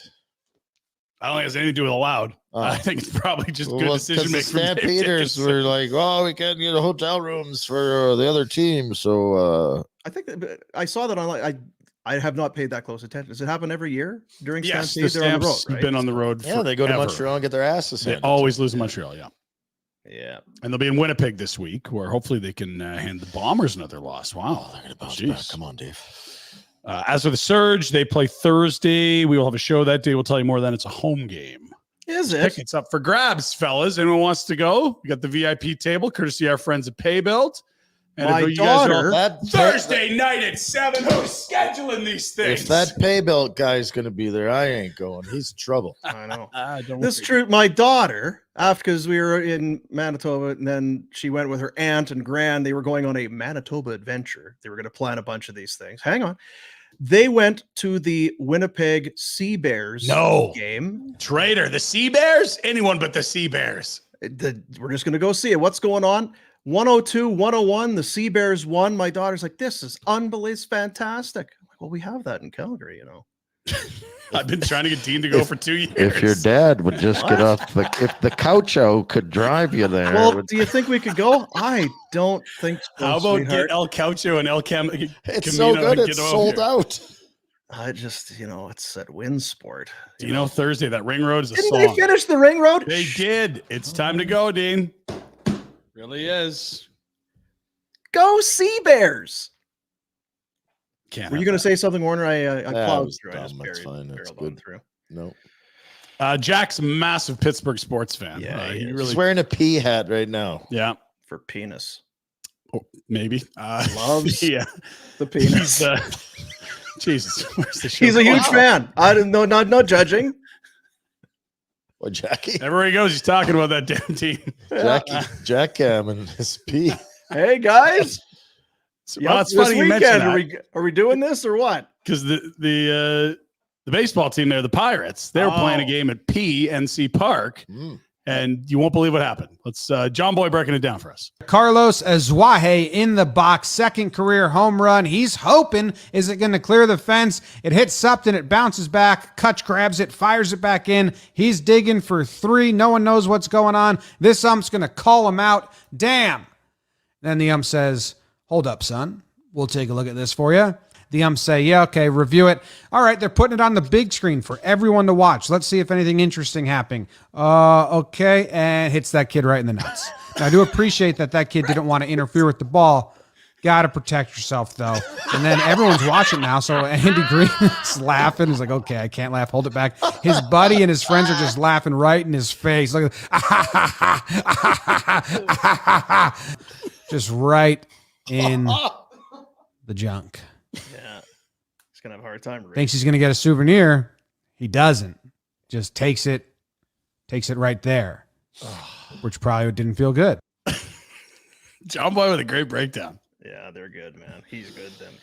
S3: I don't think it has anything to do with allowed. I think it's probably just good decision making.
S2: The Stampeders were like, "Oh, we can't get hotel rooms for the other team." So
S1: I think I saw that online. I have not paid that close attention. Does it happen every year during Stampede?
S3: They're on the road, right? Been on the road.
S2: Yeah, they go to Montreal and get their asses handed.
S3: They always lose in Montreal. Yeah.
S1: Yeah.
S3: And they'll be in Winnipeg this week, where hopefully they can hand the Bombers another loss. Wow.
S2: They're going to bounce back. Come on, Dave.
S3: As for the Surge, they play Thursday. We will have a show that day. We'll tell you more then. It's a home game.
S1: Is it?
S3: Tickets up for grabs, fellas. Anyone wants to go? We got the VIP table, courtesy of our friends at Paybuild. And
S1: my daughter.
S3: Thursday night at 7. Who's scheduling these things?
S2: If that Paybuild guy's going to be there, I ain't going. He's in trouble.
S1: I know. This is true. My daughter, because we were in Manitoba, and then she went with her aunt and grand. They were going on a Manitoba adventure. They were going to plan a bunch of these things. Hang on. They went to the Winnipeg Sea Bears game.
S3: Traitor. The Sea Bears? Anyone but the Sea Bears.
S1: We're just going to go see it. What's going on? 102-101. The Sea Bears won. My daughter's like, "This is unbelievable. It's fantastic." I'm like, well, we have that in Calgary, you know.
S3: I've been trying to get Dean to go for 2 years.
S7: If your dad would just get off if the Gaucho could drive you there.
S1: Well, do you think we could go? I don't think so.
S3: How about get El Gaucho and El Cam?
S2: It's so good. It's sold out.
S1: I just, it's at Winsport.
S3: Do you know Thursday that Ring Road is a
S1: Didn't
S3: song?
S1: they finish the Ring Road?
S3: They did. It's time to go, Dean. Really is.
S1: Go Sea Bears.
S3: Can't
S1: Were you
S3: have
S1: going to
S3: that.
S1: say something, Warner? I
S2: That
S1: plowed
S2: was
S1: through. I just
S2: dumb. That's
S1: barreled
S2: fine. That's
S1: on
S2: good.
S1: through.
S2: No.
S3: Jack's a massive Pittsburgh sports fan.
S1: Yeah, he is.
S3: really
S2: He's wearing a pea hat right now.
S3: Yeah,
S1: For penis.
S3: oh, maybe.
S1: Loves
S3: yeah.
S1: the penis.
S3: Jesus, where's the show?
S1: He's a huge fan. I didn't know. Not judging.
S2: What, Jackie?
S3: Everywhere he goes, he's talking about that damn team.
S2: Jack Cam and his pea.
S1: Hey guys,
S3: It's
S1: this
S3: funny you mention
S1: weekend.
S3: that
S1: Are we doing this or what?
S3: because the baseball team there, the Pirates, they were playing a game at PNC Park, and you won't believe what happened. Let's John Boy breaking it down for us.
S10: Carlos Azuaje in the box, second career home run. He's hoping, is it going to clear the fence? It hits Upton, it bounces back. Kutch grabs it, fires it back in. He's digging for 3. No one knows what's going on. This ump's going to call him out. Damn. Then the ump says, hold up, son. We'll take a look at this for you. The umps say, yeah, okay, review it. All right, they're putting it on the big screen for everyone to watch. Let's see if anything interesting happening. Okay, and hits that kid right in the nuts. Now, I do appreciate that kid didn't want to interfere with the ball. Got to protect yourself, though. And then everyone's watching now, so Andy Green is laughing. He's like, okay, I can't laugh. Hold it back. His buddy and his friends are just laughing right in his face. Look at just right in the junk.
S1: Yeah, he's gonna have a hard time.
S10: Thinks he's gonna get a souvenir. He doesn't. Just takes it right there, which probably didn't feel good.
S3: John Boy with a great breakdown.
S1: Yeah, they're good, man. He's good. Them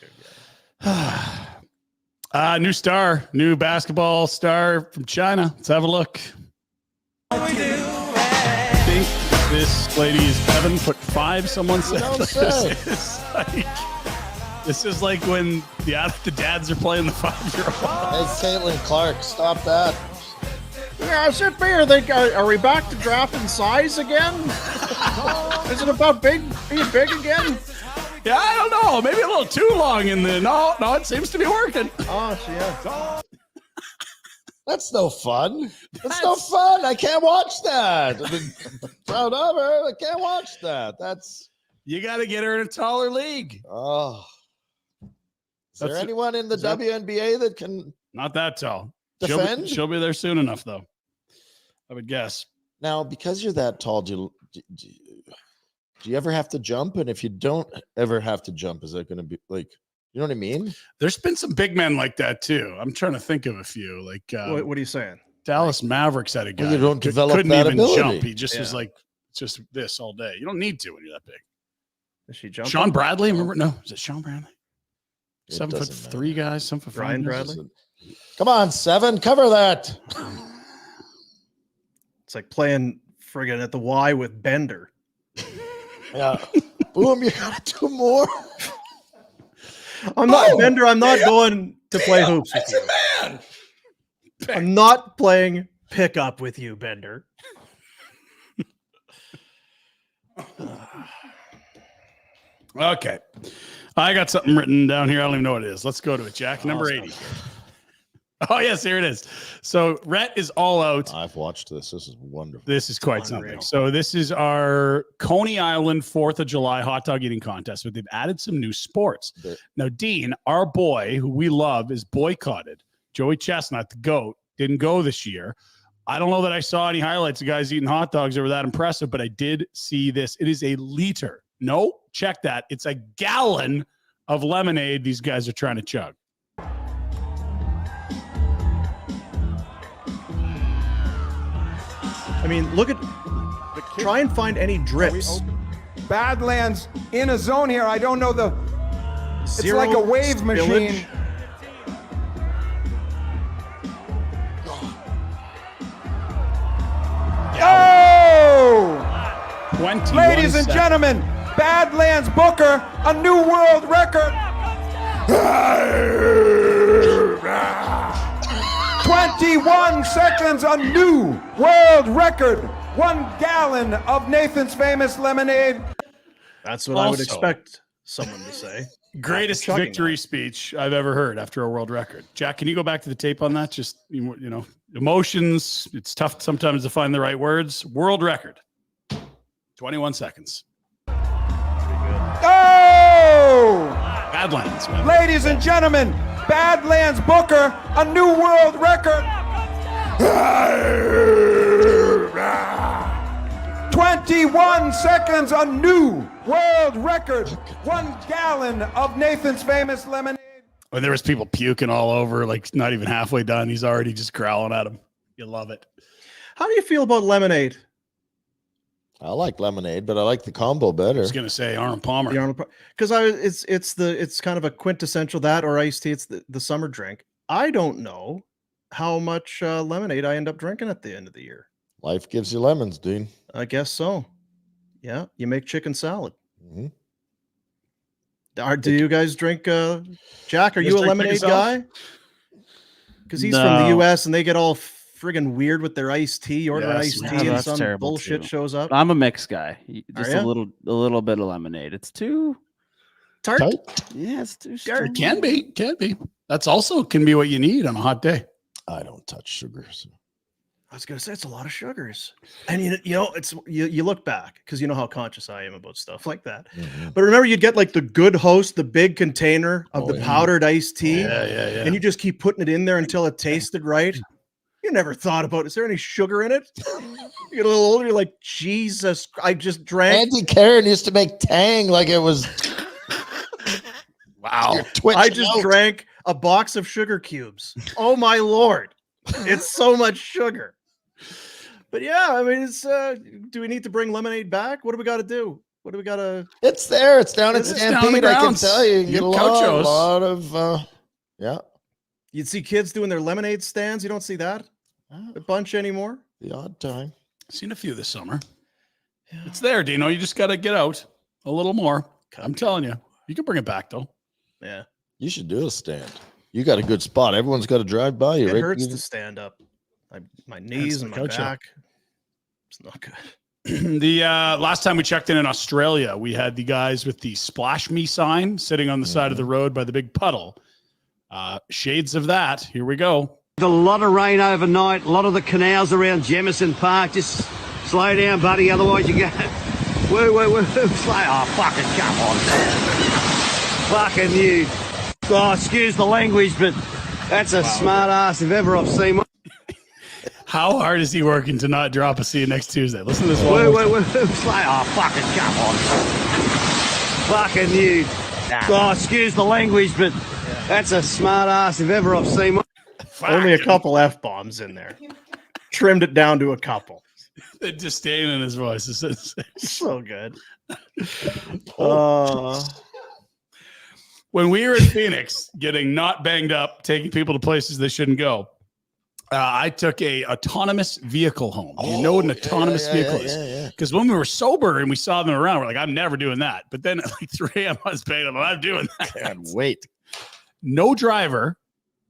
S1: good.
S3: New basketball star from China. Let's have a look. I think this lady is 7'5", someone said. This is like when the dads are playing the 5-year-old.
S2: Hey, Caitlin Clark, stop that.
S1: Yeah, sit there. Are we back to drafting size again? Is it about being big again?
S3: Yeah, I don't know. Maybe a little too long in the no. It seems to be working.
S1: Oh, yeah.
S2: That's no fun. That's no fun. I can't watch that. I've been proud of her. I can't watch that.
S3: You got to get her in a taller league.
S2: Oh. Is there anyone in the WNBA that can
S3: not that tall
S2: defend?
S3: She'll be there soon enough, though. I would guess.
S2: Now, because you're that tall, do you ever have to jump? And if you don't ever have to jump, is that going to be like, you know what I mean?
S3: There's been some big men like that too. I'm trying to think of a few. Like,
S1: what are you saying?
S3: Dallas Mavericks had a guy.
S2: Well, you don't develop
S3: couldn't
S2: that
S3: even
S2: ability.
S3: jump. He just was like, it's just this all day. You don't need to when you're that big.
S1: Is she jumping?
S3: Sean Bradley? Remember? No, is it Sean Bradley?
S2: It
S3: 7'3" guys. 7'5".
S1: Brian Bradley.
S2: Come on, 7, cover that.
S1: It's like playing friggin' at the Y with Bender.
S2: Yeah. Boom, you gotta do more.
S1: I'm not Bender. I'm not going to play hoops with you.
S2: Man.
S1: I'm not playing pickup with you, Bender.
S3: Okay. I got something written down here. I don't even know what it is. Let's go to it, Jack. Number 80. Oh, yes, here it is. So Rhett is all out.
S2: I've watched this. This is wonderful.
S3: This is quite something. So this is our Coney Island 4th of July hot dog eating contest, but they've added some new sports. Now, Dean, our boy, who we love, is boycotted. Joey Chestnut, the GOAT, didn't go this year. I don't know that I saw any highlights of guys eating hot dogs that were that impressive, but I did see this. It is a liter. No, check that. It's a gallon of lemonade these guys are trying to chug.
S1: I mean, look at. Try and find any drips.
S11: Badlands in a zone here. I don't know the. It's like a wave machine. Oh!
S3: 21
S11: Ladies and gentlemen, Badlands Booker, a new world record. 21 seconds, a new world record. 1 gallon of Nathan's Famous lemonade.
S1: That's what I would expect someone to say.
S3: Greatest victory speech I've ever heard after a world record. Jack, can you go back to the tape on that? Just, you know, emotions. It's tough sometimes to find the right words. World record. 21 seconds. Badlands.
S11: Ladies and gentlemen, Badlands Booker, a new world record. 21 seconds, a new world record. 1 gallon of Nathan's Famous lemonade.
S3: When there was people puking all over, like not even halfway done, he's already just growling at him. You love it.
S1: How do you feel about lemonade?
S2: I like lemonade, but I like the combo better.
S3: I was gonna say Arnold Palmer.
S1: Because it's kind of a quintessential that or iced tea. It's the summer drink. I don't know how much lemonade I end up drinking at the end of the year.
S2: Life gives you lemons, Dean.
S1: I guess so. Yeah, you make chicken salad.
S2: Mm-hmm.
S1: Do you guys drink? Jack, are you a lemonade guy? Because he's from the U.S. and they get all friggin' weird with their iced tea. You order iced tea and some bullshit shows up.
S8: I'm a mixed guy. Just a little bit of lemonade. It's too
S1: tart.
S8: Yeah, it's too
S3: strong. Can be. That's also can be what you need on a hot day.
S2: I don't touch sugar. So.
S1: I was gonna say it's a lot of sugars, and you know it's you look back because you know how conscious I am about stuff like that. Mm-hmm. But remember, you'd get like the Good Host, the big container of the powdered iced tea, and you just keep putting it in there until it tasted right. You never thought about, is there any sugar in it? You get a little older, you're like, Jesus, I just drank.
S2: Andy Karen used to make Tang like it was.
S3: Wow.
S1: I just drank a box of sugar cubes. Oh my Lord. It's so much sugar. But yeah, I mean, it's do we need to bring lemonade back? What do we got to do? What do we got to?
S2: It's there. It's down at Stampede. I can tell you, get a lot of
S1: You'd see kids doing their lemonade stands. You don't see that a bunch anymore.
S2: The odd time.
S3: Seen a few this summer. Yeah. It's there, Dino. You just got to get out a little more. I'm telling you, you can bring it back though.
S1: Yeah,
S2: you should do a stand. You got a good spot. Everyone's got to drive by you.
S1: It hurts to stand up. My knees and my back. It's not good.
S3: The last time we checked in Australia, we had the guys with the Splash Me sign sitting on the side of the road by the big puddle. Shades of that. Here we go.
S12: A lot of rain overnight. A lot of the canals around Jemison Park. Just slow down, buddy. Otherwise you go. Woo. Slow. Oh, fucking come on, man. Fucking you. Oh, excuse the language, but that's a smart ass if ever I've seen one.
S3: How hard is he working to not drop a see you next Tuesday? Listen to this one.
S12: Woo. Slow. Oh, fucking come on. Fucking you. Oh, excuse the language, but that's a smart ass if ever I've seen one.
S1: Only a couple F-bombs in there. Trimmed it down to a couple.
S3: The disdain in his voice is
S1: so good.
S3: When we were in Phoenix, getting not banged up, taking people to places they shouldn't go, I took a autonomous vehicle home. You know what an autonomous vehicle is? Because when we were sober and we saw them around, we're like, I'm never doing that. But then at like 3 a.m., I was paying them. I'm doing that.
S2: Can't wait.
S3: No driver.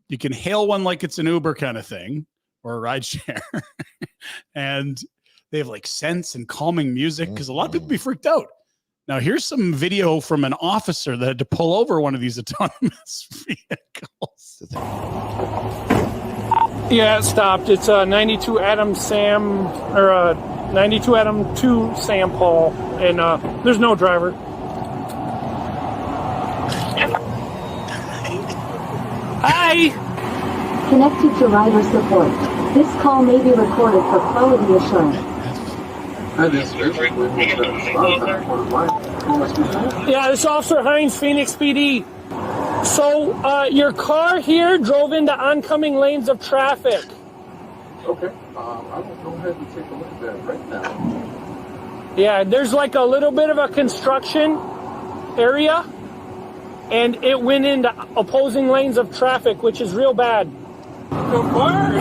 S3: You can hail one like it's an Uber kind of thing or a ride share. And they have like scents and calming music because a lot of people be freaked out. Now, here's some video from an officer that had to pull over one of these autonomous vehicles.
S13: Yeah, it stopped. It's a 92 Adam Sam, or a 92 Adam 2 Sam Paul, and there's no driver. Hi!
S14: Connected to rider support. This call may be recorded for quality assurance.
S13: Yeah, this is Officer Hines, Phoenix PD. So, your car here drove into oncoming lanes of traffic.
S15: Okay, I will go ahead and take a look at that right now.
S13: Yeah, there's like a little bit of a construction area, and it went into opposing lanes of traffic, which is real bad.
S16: So far?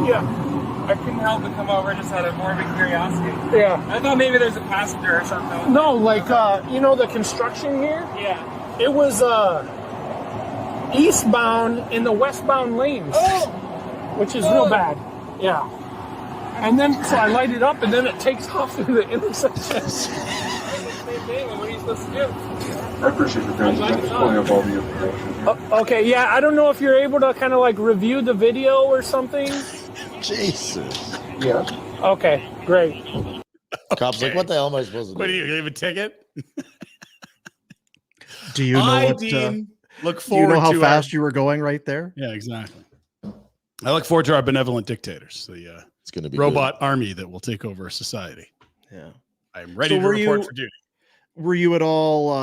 S13: Yeah.
S16: I couldn't help but come over just out of morbid curiosity.
S13: Yeah.
S16: I thought maybe there's a passenger or something.
S13: No, like, you know the construction here?
S16: Yeah.
S13: It was, eastbound in the westbound lanes, which is real bad. Yeah. And then, so I light it up, and then it takes off through the intersection.
S16: What are you supposed to do?
S15: I appreciate your guys. I'm just pulling up all the information.
S13: Okay, yeah, I don't know if you're able to kind of like review the video or something.
S2: Jesus.
S15: Yes.
S13: Okay, great.
S2: Cop's like, what the hell am I supposed to do?
S3: What do you leave a ticket?
S1: Do you know
S3: Hi,
S1: what?
S3: Dean. Look
S1: Do you
S3: forward
S1: know how
S3: to
S1: fast you were going right there?
S3: Yeah, exactly. I look forward to our benevolent dictators, the
S2: it's going to be
S3: robot army that will take over society.
S1: Yeah.
S3: I'm ready to report for duty.
S1: Were you at all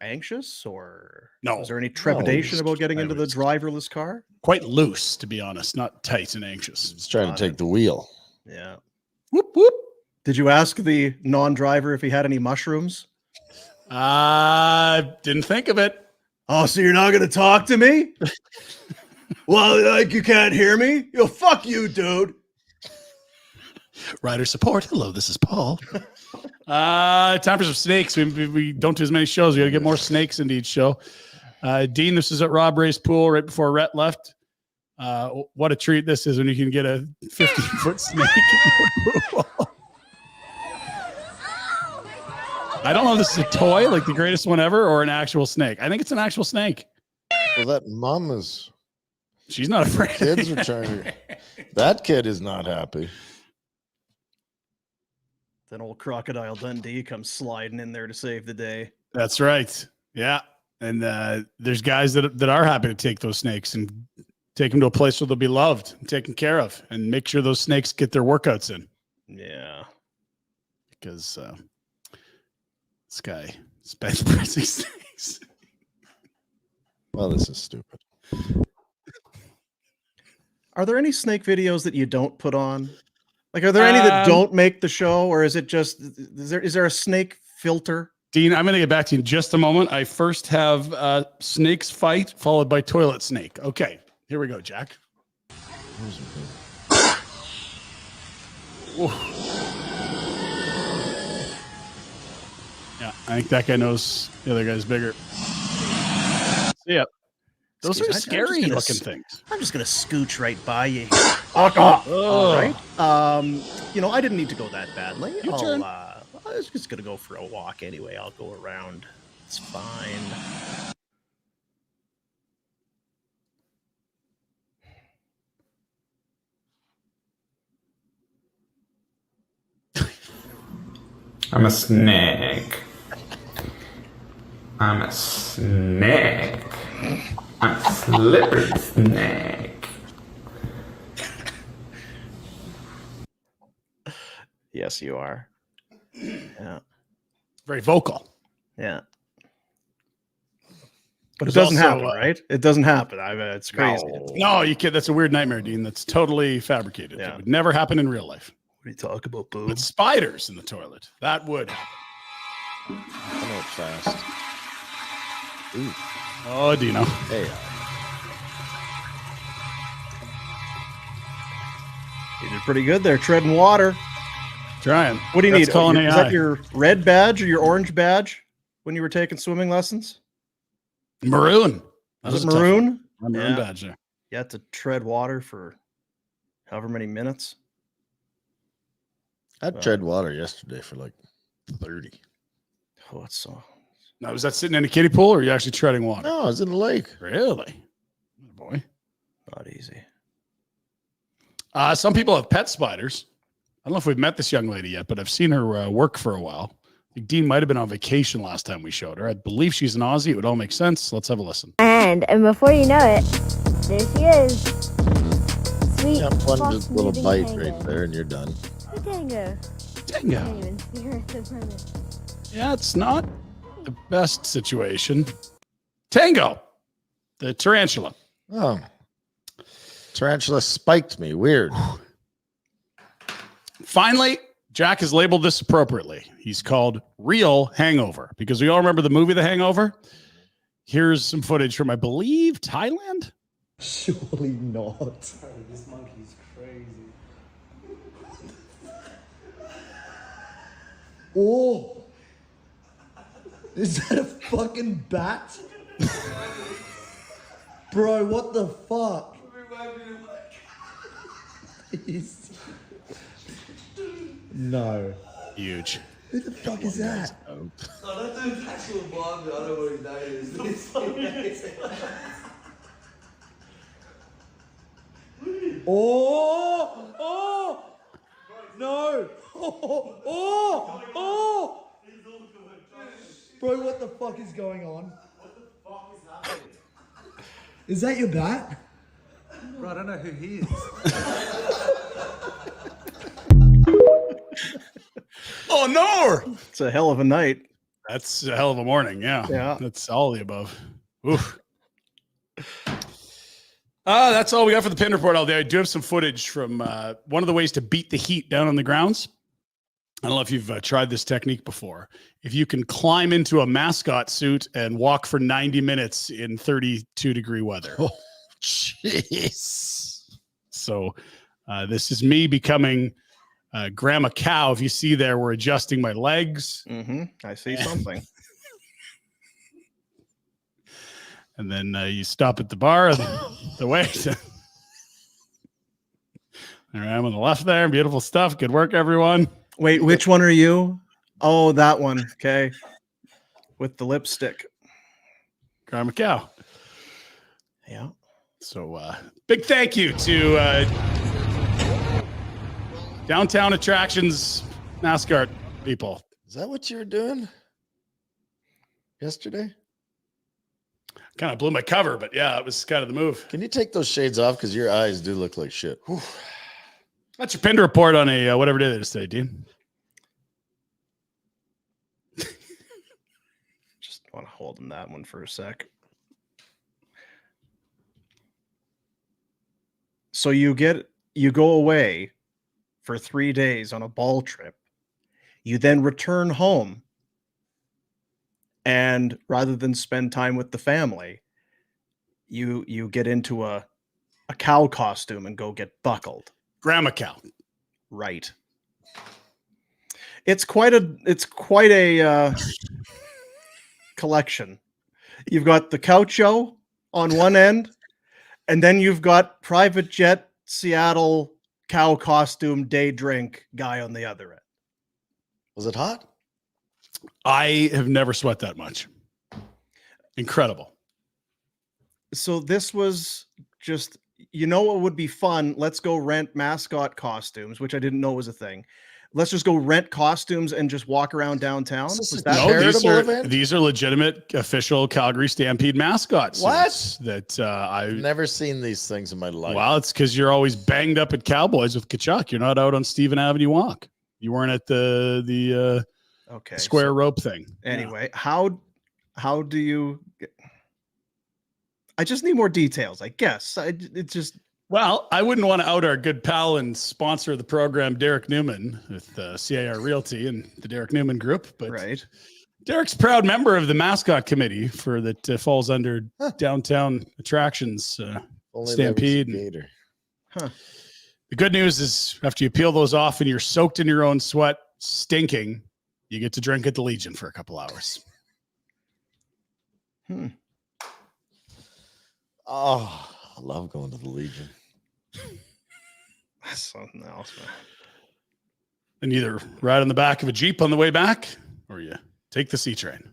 S1: anxious, or
S3: No?
S1: was there any trepidation about getting into the driverless car?
S3: Quite loose, to be honest, not tight and anxious.
S2: It's trying to take the wheel.
S1: Yeah.
S3: Whoop whoop.
S1: Did you ask the non-driver if he had any mushrooms?
S3: Didn't think of it.
S1: Oh, so you're not going to talk to me? Well, like you can't hear me? Yo, fuck you, dude.
S3: Rider support. Hello, this is Paul. Time for some snakes. We don't do as many shows. We got to get more snakes into each show. Dean, this is at Rob Ray's pool right before Rhett left. What a treat this is when you can get a 15-foot snake in your pool. I don't know if this is a toy, like the greatest one ever, or an actual snake. I think it's an actual snake.
S2: Well, that mom is.
S3: She's not afraid.
S2: Kids are trying to. That kid is not happy.
S1: Then old Crocodile Dundee comes sliding in there to save the day.
S3: That's right. Yeah. And there's guys that are happy to take those snakes and take them to a place where they'll be loved and taken care of and make sure those snakes get their workouts in.
S1: Yeah.
S3: Because this guy is bench pressing snakes.
S2: Well, this is stupid.
S1: Are there any snake videos that you don't put on? Like, are there any that don't make the show, or is it just, is there a snake filter?
S3: Dean, I'm going to get back to you in just a moment. I first have snakes fight followed by toilet snake. Okay, here we go, Jack. Yeah, I think that guy knows the other guy's bigger. See ya. Those are scary looking things.
S1: I'm just going to scooch right by you. Fuck off. All right. I didn't need to go that badly.
S3: Your turn.
S1: I was just going to go for a walk anyway. I'll go around. It's fine.
S17: I'm a snake. I'm a snake. I'm a slippery snake.
S1: Yes, you are. Yeah.
S3: Very vocal.
S1: Yeah. But it doesn't happen, right? It doesn't happen. It's crazy.
S3: No, you kid. That's a weird nightmare, Dean. That's totally fabricated.
S1: Yeah.
S3: It would never happen in real life.
S1: What do you talk about, boo?
S3: With spiders in the toilet. That would happen.
S2: I know it's fast. Ooh.
S3: Oh, Dino.
S2: Hey.
S1: You did pretty good there, treading water.
S3: Trying.
S1: What do you need?
S3: Calling
S1: Is that your red badge or your orange badge when you were taking swimming lessons?
S3: Maroon.
S1: Was it maroon?
S3: Maroon badge there.
S1: You had to tread water for however many minutes.
S2: I tread water yesterday for like 30.
S1: Oh, it's so.
S3: Now, was that sitting in a kiddie pool or are you actually treading water?
S2: No, I was in the lake.
S3: Really? Oh, boy.
S1: Not easy.
S3: Some people have pet spiders. I don't know if we've met this young lady yet, but I've seen her work for a while. I think Dean might have been on vacation last time we showed her. I believe she's an Aussie. It would all make sense. Let's have a listen.
S18: And before you know it, there she is. Sweet.
S2: Yeah, one little bite right there and you're done.
S18: Hey, Tango.
S3: Tango.
S18: I can't even see her at the moment.
S3: Yeah, it's not the best situation. Tango, the tarantula.
S2: Oh. Tarantula spiked me. Weird.
S3: Finally, Jack has labeled this appropriately. He's called Real Hangover because we all remember the movie The Hangover. Here's some footage from, I believe, Thailand.
S19: Surely not.
S9: This monkey's crazy.
S19: Oh! Is that a fucking bat? Bro, what the fuck? No.
S3: Huge.
S19: Who the fuck is that?
S9: Oh, that dude's actual bomb. I don't know what his name is.
S19: Oh! Oh! No! Oh! Oh! Oh! Bro, what the fuck is going on?
S9: What the fuck is happening?
S19: Is that your bat?
S9: Bro, I don't know who he is.
S3: Oh no!
S1: It's a hell of a night.
S3: That's a hell of a morning. Yeah.
S1: Yeah.
S3: That's all of the above. Oof. That's all we got for the Pinder Report all day. I do have some footage from one of the ways to beat the heat down on the grounds. I don't know if you've tried this technique before. If you can climb into a mascot suit and walk for 90 minutes in 32-degree weather.
S2: Oh, jeez.
S3: So this is me becoming Grandma Cow. If you see there, we're adjusting my legs.
S1: Mm-hmm. I see something.
S3: And then you stop at the bar, the way. There I am on the left there. Beautiful stuff. Good work, everyone.
S1: Wait, which one are you? Oh, that one. Okay. With the lipstick.
S3: Grandma Cow.
S1: Yeah.
S3: So big thank you to Downtown Attractions NASCAR people.
S2: Is that what you were doing yesterday?
S3: Kind of blew my cover, but yeah, it was kind of the move.
S2: Can you take those shades off? Because your eyes do look like shit. Whew.
S3: That's your Pinder Report on a whatever day it is today, Dean.
S1: Just want to hold in that one for a sec. So you go away for 3 days on a ball trip. You then return home. And rather than spend time with the family, you get into a cow costume and go get buckled.
S3: Grandma Cow.
S1: Right. It's quite a collection. You've got the Coucho on one end, and then you've got private jet Seattle cow costume day drink guy on the other end.
S2: Was it hot?
S3: I have never sweat that much. Incredible.
S1: So this was just, what would be fun? Let's go rent mascot costumes, which I didn't know was a thing. Let's just go rent costumes and just walk around downtown.
S3: These are legitimate official Calgary Stampede mascots.
S2: What?
S3: That
S2: I've never seen these things in my life.
S3: Well, it's because you're always banged up at Cowboys with Kachuk. You're not out on Stephen Avenue Walk. You weren't at the square rope thing.
S1: Anyway, how do you I just need more details, I guess.
S3: Well, I wouldn't want to out our good pal and sponsor of the program, Derek Newman, with CAR Realty and the Derek Newman Group. But
S1: right.
S3: Derek's a proud member of the mascot committee that falls under Downtown Attractions Stampede.
S1: Huh.
S3: The good news is after you peel those off and you're soaked in your own sweat, stinking, you get to drink at the Legion for a couple hours.
S2: Oh, I love going to the Legion.
S1: That's something else, man.
S3: And either ride on the back of a Jeep on the way back or you take the C train.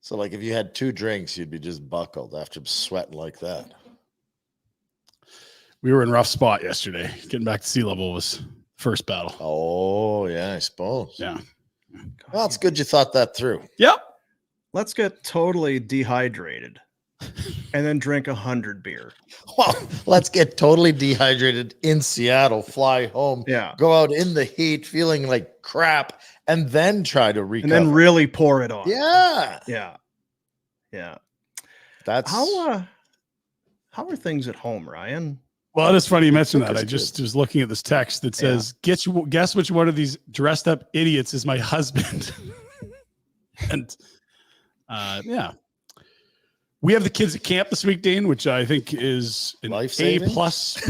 S2: So, like, if you had 2 drinks, you'd be just buckled after sweating like that.
S3: We were in a rough spot yesterday. Getting back to sea level was first battle.
S2: Oh, yeah, I suppose.
S3: Yeah.
S2: Well, it's good you thought that through.
S3: Yep.
S1: Let's get totally dehydrated and then drink 100 beer.
S2: Well, let's get totally dehydrated in Seattle, fly home, go out in the heat feeling like crap, and then try to recover.
S1: And then really pour it on.
S2: Yeah.
S1: Yeah.
S2: That's
S1: how are things at home, Ryan?
S3: Well, it's funny you mentioned that. I just was looking at this text that says, guess which one of these dressed up idiots is my husband. And we have the kids at camp this week, Dean, which I think is an A+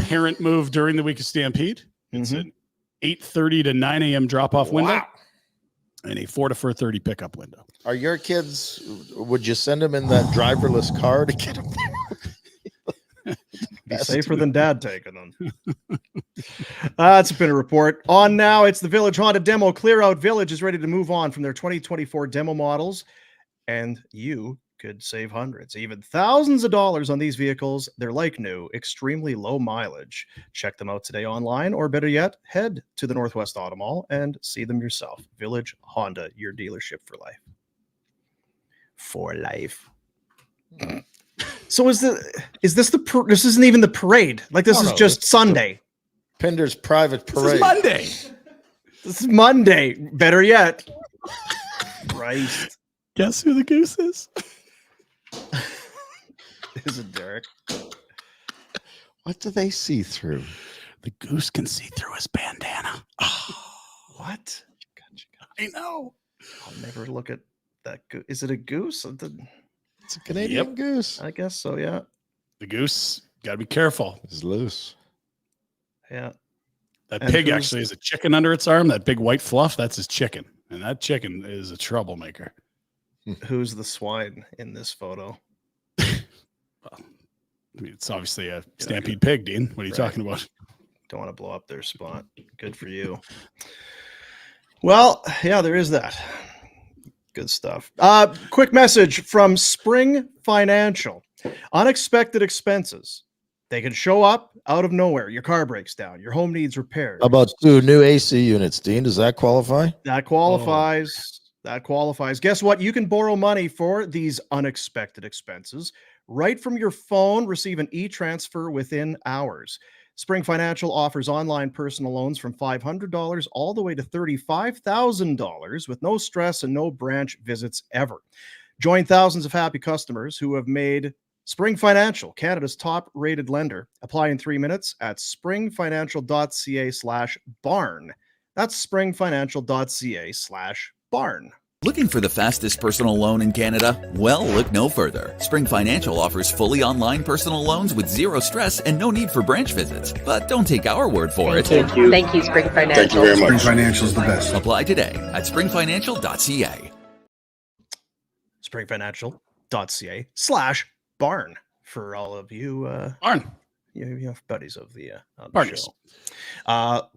S3: parent move during the week of Stampede. It's an 8:30 to 9 a.m. drop-off window and a 4 to 4:30 pickup window.
S2: Are your kids, would you send them in that driverless car to get them there?
S1: Be safer than dad taking them. It's been a report. On now, it's the Village Honda demo. Clear Out Village is ready to move on from their 2024 demo models, and you could save hundreds, even thousands of dollars on these vehicles. They're like new, extremely low mileage. Check them out today online, or better yet, head to the Northwest Auto Mall and see them yourself. Village Honda, your dealership for life. For life. So this this isn't even the parade? Like this is just Sunday.
S2: Pinder's private parade.
S3: This is Monday.
S1: This is Monday. Better yet. Christ.
S3: Guess who the goose is?
S1: Is it Derek?
S2: What do they see through?
S3: The goose can see through his bandana.
S1: What?
S3: I know.
S1: I'll never look at that. Is it a goose?
S2: It's a Canadian goose.
S1: I guess so, yeah.
S3: The goose, got to be careful.
S2: It's loose.
S1: Yeah.
S3: That pig actually has a chicken under its arm. That big white fluff, that's his chicken. And that chicken is a troublemaker.
S1: Who's the swine in this photo?
S3: Well, I mean, it's obviously a Stampede pig, Dean. What are you talking about?
S1: Don't want to blow up their spot. Good for you. Well, yeah, there is that. Good stuff. Quick message from Spring Financial. Unexpected expenses. They can show up out of nowhere. Your car breaks down. Your home needs repairs.
S2: How about 2 new AC units, Dean? Does that qualify?
S1: That qualifies. That qualifies. Guess what? You can borrow money for these unexpected expenses right from your phone. Receive an e-transfer within hours. Spring Financial offers online personal loans from $500 all the way to $35,000 with no stress and no branch visits ever. Join thousands of happy customers who have made Spring Financial Canada's top-rated lender. Apply in 3 minutes at springfinancial.ca/barn. That's springfinancial.ca/barn.
S20: Looking for the fastest personal loan in Canada? Well, look no further. Spring Financial offers fully online personal loans with zero stress and no need for branch visits. But don't take our word for it.
S21: Thank you. Thank you, Spring Financial.
S20: Thank you very much.
S21: Spring Financial is the best.
S20: Apply today at springfinancial.ca.
S1: springfinancial.ca/barn for all of you
S3: barn.
S1: You have buddies of the
S3: Barnies.
S1: show.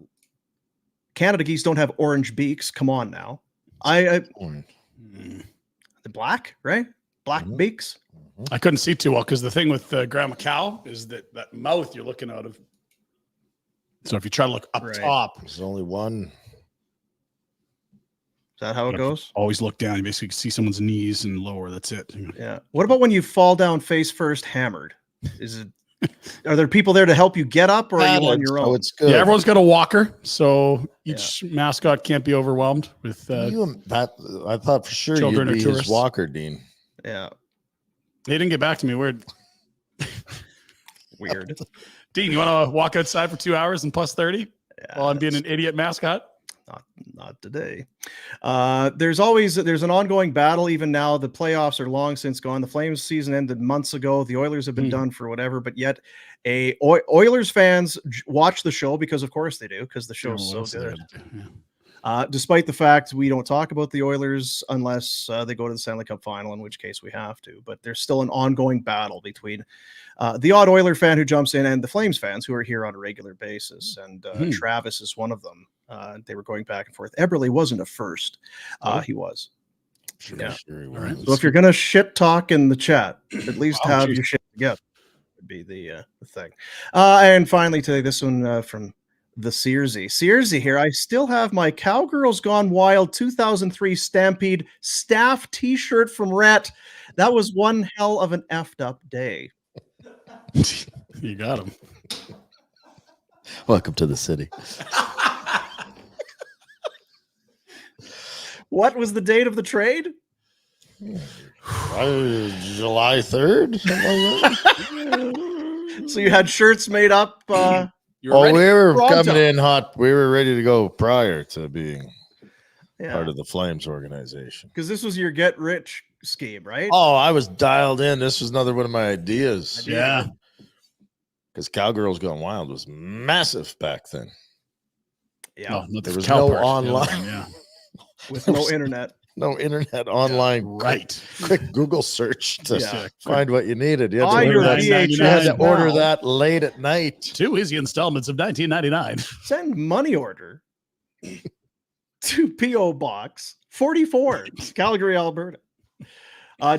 S1: Canada geese don't have orange beaks. Come on now. The black, right? Black beaks.
S3: I couldn't see too well because the thing with Grandma Cow is that mouth you're looking out of. So if you try to look up top,
S2: there's only one.
S1: Is that how it goes?
S3: Always look down. You basically see someone's knees and lower. That's it.
S1: Yeah. What about when you fall down face first, hammered? Is it? Are there people there to help you get up, or are you on your own?
S2: It's good.
S3: Yeah, everyone's got a walker, so each mascot can't be overwhelmed with.
S2: I thought for sure
S3: children
S2: you'd
S3: or
S2: be
S3: tourists.
S2: his walker, Dean.
S1: Yeah.
S3: They didn't get back to me. Weird.
S1: Weird.
S3: Dean, you want to walk outside for 2 hours and plus 30 while I'm being an idiot mascot?
S1: Not today. There's an ongoing battle. Even now, the playoffs are long since gone. The Flames season ended months ago. The Oilers have been done for whatever, but yet Oilers fans watch the show because of course they do, because the show's so good. Despite the fact we don't talk about the Oilers unless they go to the Stanley Cup final, in which case we have to. But there's still an ongoing battle between the odd Oiler fan who jumps in and the Flames fans who are here on a regular basis. And Travis is one of them. They were going back and forth. Eberle wasn't a first. He was.
S2: Sure,
S1: Yeah.
S2: sure he
S1: All right.
S2: was.
S1: So if you're going to shit talk in the chat, at least have your shit together. Would be the thing. And finally today, this one from the Searsy. Searsy here. I still have my Cowgirls Gone Wild 2003 Stampede staff t-shirt from Rhett. That was one hell of an effed up day.
S3: You got him.
S2: Welcome to the city.
S1: What was the date of the trade?
S2: July 3rd.
S1: So you had shirts made up.
S2: We were coming in hot. We were ready to go prior to being part of the Flames organization.
S1: Because this was your get rich scheme, right?
S2: Oh, I was dialed in. This was another one of my ideas.
S3: Yeah.
S2: Because Cowgirls Gone Wild was massive back then.
S1: Yeah.
S3: No,
S2: there was no online.
S3: Yeah.
S1: With no internet.
S2: No internet online.
S3: Right.
S2: Quick Google search to
S1: Yeah.
S2: find what you needed. You had
S1: Buy
S2: to
S1: your
S2: order that,
S1: VHS
S2: you had to order
S1: now.
S2: that late at night.
S3: 2 easy installments of $19.99.
S1: Send money order to P.O. Box 44, Calgary, Alberta.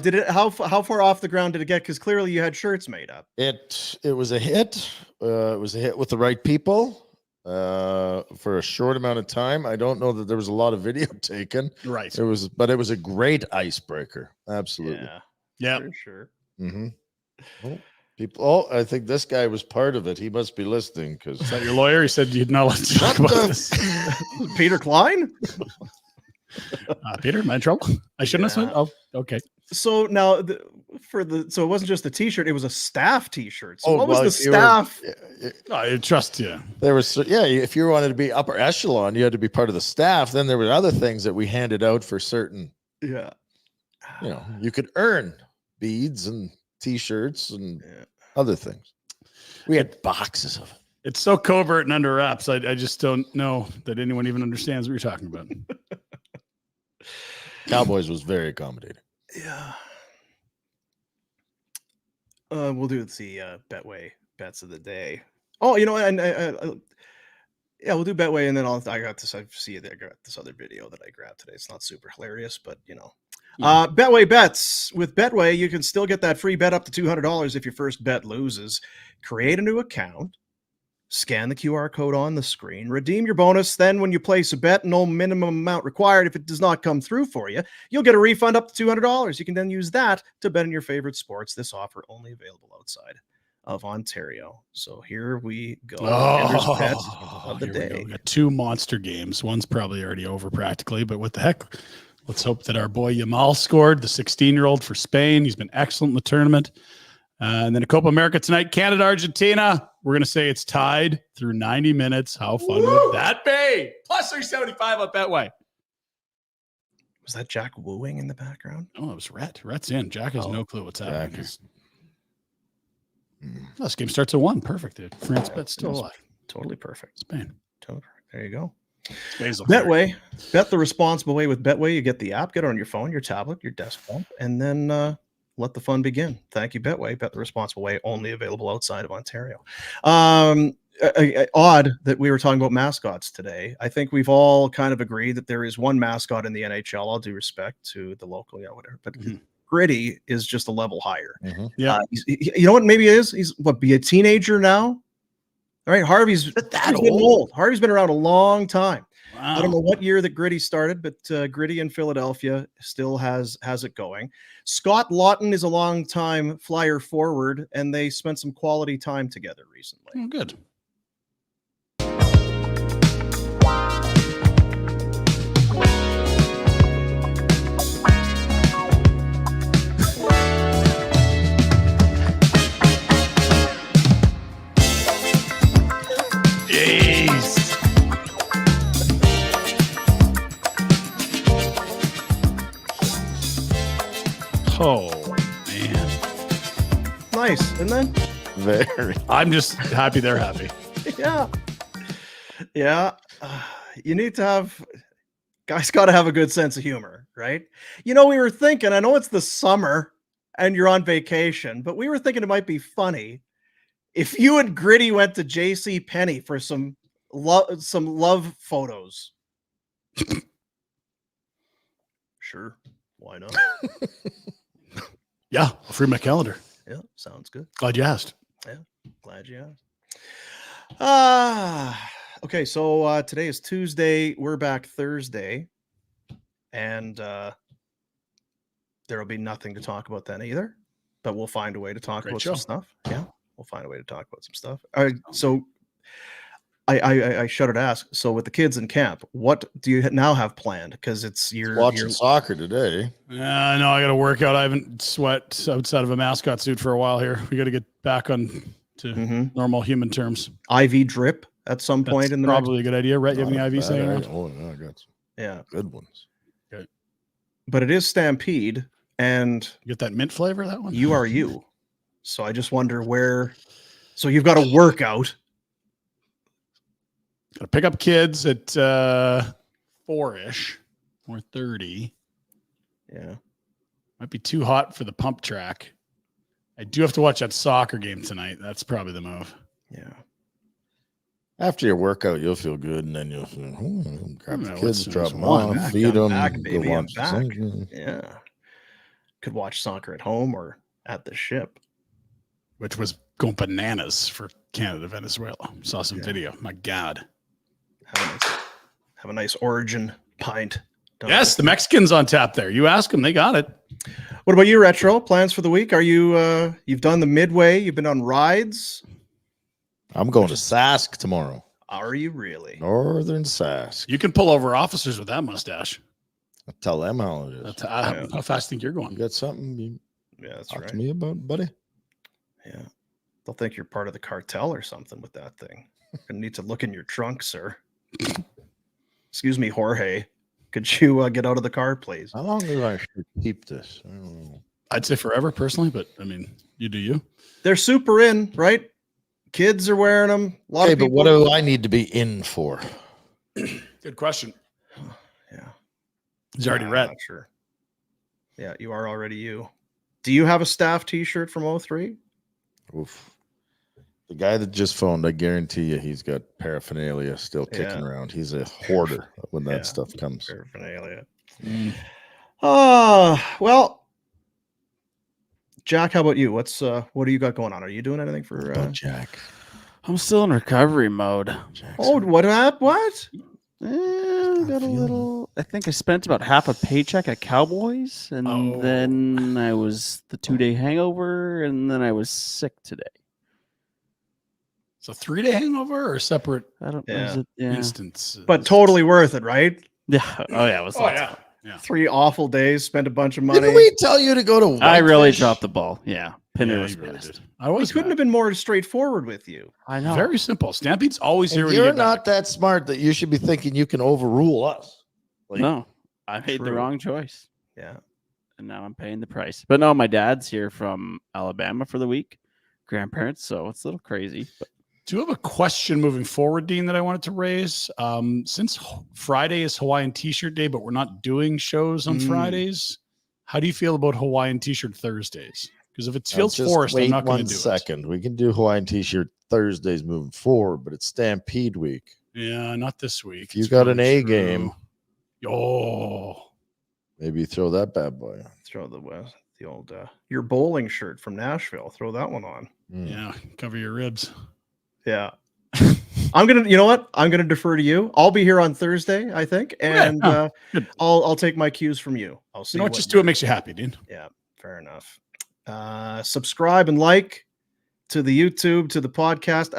S1: Did it? How far off the ground did it get? Because clearly you had shirts made up.
S2: It was a hit. It was a hit with the right people for a short amount of time. I don't know that there was a lot of video taken.
S3: Right.
S2: But it was a great icebreaker. Absolutely.
S1: Yeah.
S3: Yeah.
S1: For sure.
S2: Mm-hmm. Oh, people. Oh, I think this guy was part of it. He must be listening because.
S3: Is that your lawyer? He said you'd not let to talk about this.
S1: Peter Klein?
S3: Peter, am I in trouble? I shouldn't have said. Oh, okay.
S1: So now so it wasn't just a T-shirt; it was a staff T-shirt. So what was the
S2: if
S1: staff?
S3: I trust you.
S2: There was if you wanted to be upper echelon, you had to be part of the staff. Then there were other things that we handed out for certain.
S1: Yeah.
S2: You could earn beads and T-shirts and other things. We had boxes of it.
S3: It's so covert and under wraps. I just don't know that anyone even understands what you're talking about.
S2: Cowboys was very accommodating.
S1: Yeah. We'll do the Betway bets of the day. Oh, and we'll do Betway, and then I got this. I got this other video that I grabbed today. It's not super hilarious, but Betway bets. With Betway, you can still get that free bet up to $200 if your first bet loses. Create a new account. Scan the QR code on the screen, redeem your bonus. Then when you place a bet, no minimum amount required. If it does not come through for you, you'll get a refund up to $200. You can then use that to bet on your favorite sports. This offer only available outside of Ontario. So here we go.
S3: Oh,
S1: bet of the day.
S3: We got 2 monster games. One's probably already over practically, but what the heck? Let's hope that our boy Yamal scored, the 16-year-old for Spain. He's been excellent in the tournament. And then a Copa America tonight, Canada, Argentina. We're going to say it's tied through 90 minutes. How fun would that be? Plus 375 on Betway.
S1: Was that Jack wooing in the background?
S3: Oh, it was Rhett. Rhett's in. Jack has no clue what's happening. This game starts at 1. Perfect, dude. France bet's still alive.
S1: Totally perfect.
S3: Spain.
S1: Totally perfect. There you go.
S3: Betway.
S1: Bet the responsible way with Betway. You get the app, get it on your phone, your tablet, your desktop, and then let the fun begin. Thank you, Betway. Bet the responsible way, only available outside of Ontario. Odd that we were talking about mascots today. I think we've all kind of agreed that there is one mascot in the NHL. All due respect to the local, whatever. But Gritty is just a level higher.
S3: Yeah.
S1: You know what? Maybe it is. He's be a teenager now. All right. Harvey's old. Harvey's been around a long time. Wow. I don't know what year that Gritty started, but Gritty in Philadelphia still has it going. Scott Lawton is a long-time Flyer forward, and they spent some quality time together recently.
S3: Oh, good. Jeez. Oh, man.
S1: Nice, isn't it?
S2: Very.
S3: I'm just happy they're happy.
S1: Yeah. Yeah. You need to have... Guys got to have a good sense of humor, right? We were thinking, I know it's the summer and you're on vacation, but we were thinking it might be funny if you and Gritty went to J.C. Penney for some love photos. Sure. Why not?
S3: Yeah, I'll free my calendar.
S1: Yeah, sounds good.
S3: Glad you asked.
S1: Yeah, glad you asked. Okay, so today is Tuesday. We're back Thursday. And there will be nothing to talk about then either. But we'll find a way to talk about some stuff. Yeah, we'll find a way to talk about some stuff. So I shudder to ask. So with the kids in camp, what do you now have planned? Because you're
S2: watching soccer today.
S3: Yeah, no, I got to work out. I haven't sweat outside of a mascot suit for a while here. We got to get back on to normal human terms.
S1: IV drip at some point in the
S3: probably a good idea, right? You have any IV saying around?
S2: Oh, yeah, I got some.
S1: Yeah,
S2: good ones.
S3: Okay.
S1: But it is Stampede, and
S3: you get that mint flavor. That one.
S1: You are you. So I just wonder where. So you've got to work out.
S3: Got to pick up kids at 4-ish or 30.
S1: Yeah.
S3: Might be too hot for the pump track. I do have to watch that soccer game tonight. That's probably the move.
S1: Yeah.
S2: After your workout, you'll feel good, and then you'll feel, grab the kids, drop them off, feed them, go watch the
S1: Yeah. Could watch soccer at home or at the ship.
S3: Which was going bananas for Canada, Venezuela. Saw some video. My God.
S1: Have a nice origin pint.
S3: Yes, the Mexicans on tap there. You ask them, they got it.
S1: What about you, Retro? Plans for the week? Are you you've done the Midway? You've been on rides?
S2: I'm going to Sask tomorrow.
S1: Are you really?
S2: Northern Sask.
S3: You can pull over officers with that mustache.
S2: I'll tell them how it is.
S3: How fast do you think you're going?
S2: You got something
S1: Yeah, that's
S2: talk
S1: right.
S2: to me about, buddy?
S1: Yeah. They'll think you're part of the cartel or something with that thing. Gonna need to look in your trunk, sir. Excuse me, Jorge. Could you get out of the car, please?
S2: How long do I should keep this? I don't know.
S3: I'd say forever, personally, but I mean, you do you.
S1: They're super in, right? Kids are wearing them. A lot of
S2: but
S1: people.
S2: what do I need to be in for?
S3: Good question.
S1: Yeah.
S3: He's already red.
S1: Not sure. Yeah, you are already you. Do you have a staff T-shirt from 03?
S2: Oof. The guy that just phoned, I guarantee you he's got paraphernalia still kicking around. He's a hoarder when that stuff comes.
S1: Paraphernalia. Well, Jack, how about you? What do you got going on? Are you doing anything for
S2: Jack?
S8: I'm still in recovery mode.
S1: Oh, what?
S8: Got a little. I think I spent about half a paycheck at Cowboys, and then I was the 2-day hangover, and then I was sick today.
S3: So 3-day hangover or separate?
S8: I don't
S1: know.
S3: Instance.
S1: But totally worth it, right?
S8: Yeah. Oh yeah. It was.
S3: Yeah.
S1: 3 awful days, spent a bunch of money.
S2: Didn't we tell you to go to
S8: I really
S2: Whitefish?
S8: dropped the ball. Yeah. Pinder was
S3: really
S8: pissed.
S3: did. I was.
S1: We couldn't have been more straightforward with you.
S8: I know.
S3: Very simple. Stampede's always here.
S2: And
S3: when you
S2: you're
S3: get
S2: not
S3: back.
S2: that smart that you should be thinking you can overrule us. Like,
S8: No, I made the
S1: True.
S8: wrong choice.
S1: Yeah.
S8: And now I'm paying the price. But no, my dad's here from Alabama for the week. Grandparents, so it's a little crazy. But
S3: Do you have a question moving forward, Dean, that I wanted to raise? Since Friday is Hawaiian T-shirt Day, but we're not doing shows on Fridays, how do you feel about Hawaiian T-shirt Thursdays? Because if it feels
S2: just
S3: forced, I'm
S2: wait
S3: not going to
S2: one
S3: do
S2: second. We can do Hawaiian T-shirt Thursdays moving forward, but it's Stampede week.
S3: it. Yeah, not this week.
S2: If you
S3: It's
S2: got an
S3: really
S2: A
S3: true.
S2: game,
S3: maybe
S2: you throw that bad boy on.
S1: Throw the old your bowling shirt from Nashville. Throw that one on.
S3: Yeah, cover your ribs.
S1: Yeah. You know what? I'm gonna defer to you. I'll be here on Thursday, I think, and I'll take my cues from you. I'll see.
S3: You know what? Just do what makes you happy, Dean.
S1: Yeah, fair enough. Subscribe and like to the YouTube, to the podcast.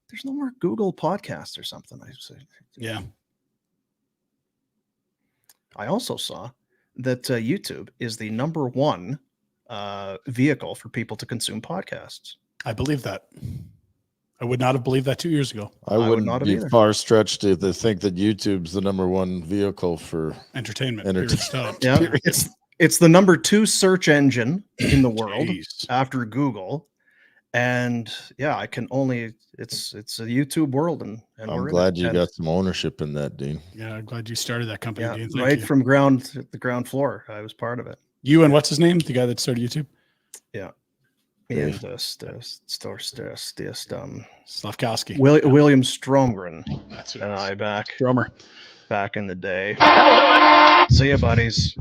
S1: There's no more Google Podcasts or something.
S3: Yeah.
S1: I also saw that YouTube is the #1 vehicle for people to consume podcasts.
S3: I believe that. I would not have believed that 2 years ago.
S2: I
S1: would
S2: wouldn't
S1: not have
S2: be
S1: either.
S2: far stretched to think that YouTube's the #1 vehicle for
S3: Entertainment. Period. Stop.
S1: Yeah,
S2: Period.
S1: it's the #2 search engine in the world
S3: Jeez.
S1: after Google, and yeah, it's a YouTube world, and
S2: I'm
S1: we're in
S2: glad
S1: it.
S2: you
S1: And,
S2: got some ownership in that, Dean.
S3: Yeah, I'm glad you started that company,
S1: yeah,
S3: Dean. Thank
S1: right
S3: you.
S1: from the ground floor. I was part of it.
S3: You and what's his name? The guy that started YouTube?
S1: Yeah,
S2: Dave.
S1: and
S3: Slavkowski.
S1: William Stromgren
S3: That's
S1: and I back
S3: Stromer.
S1: in the day. See ya, buddies.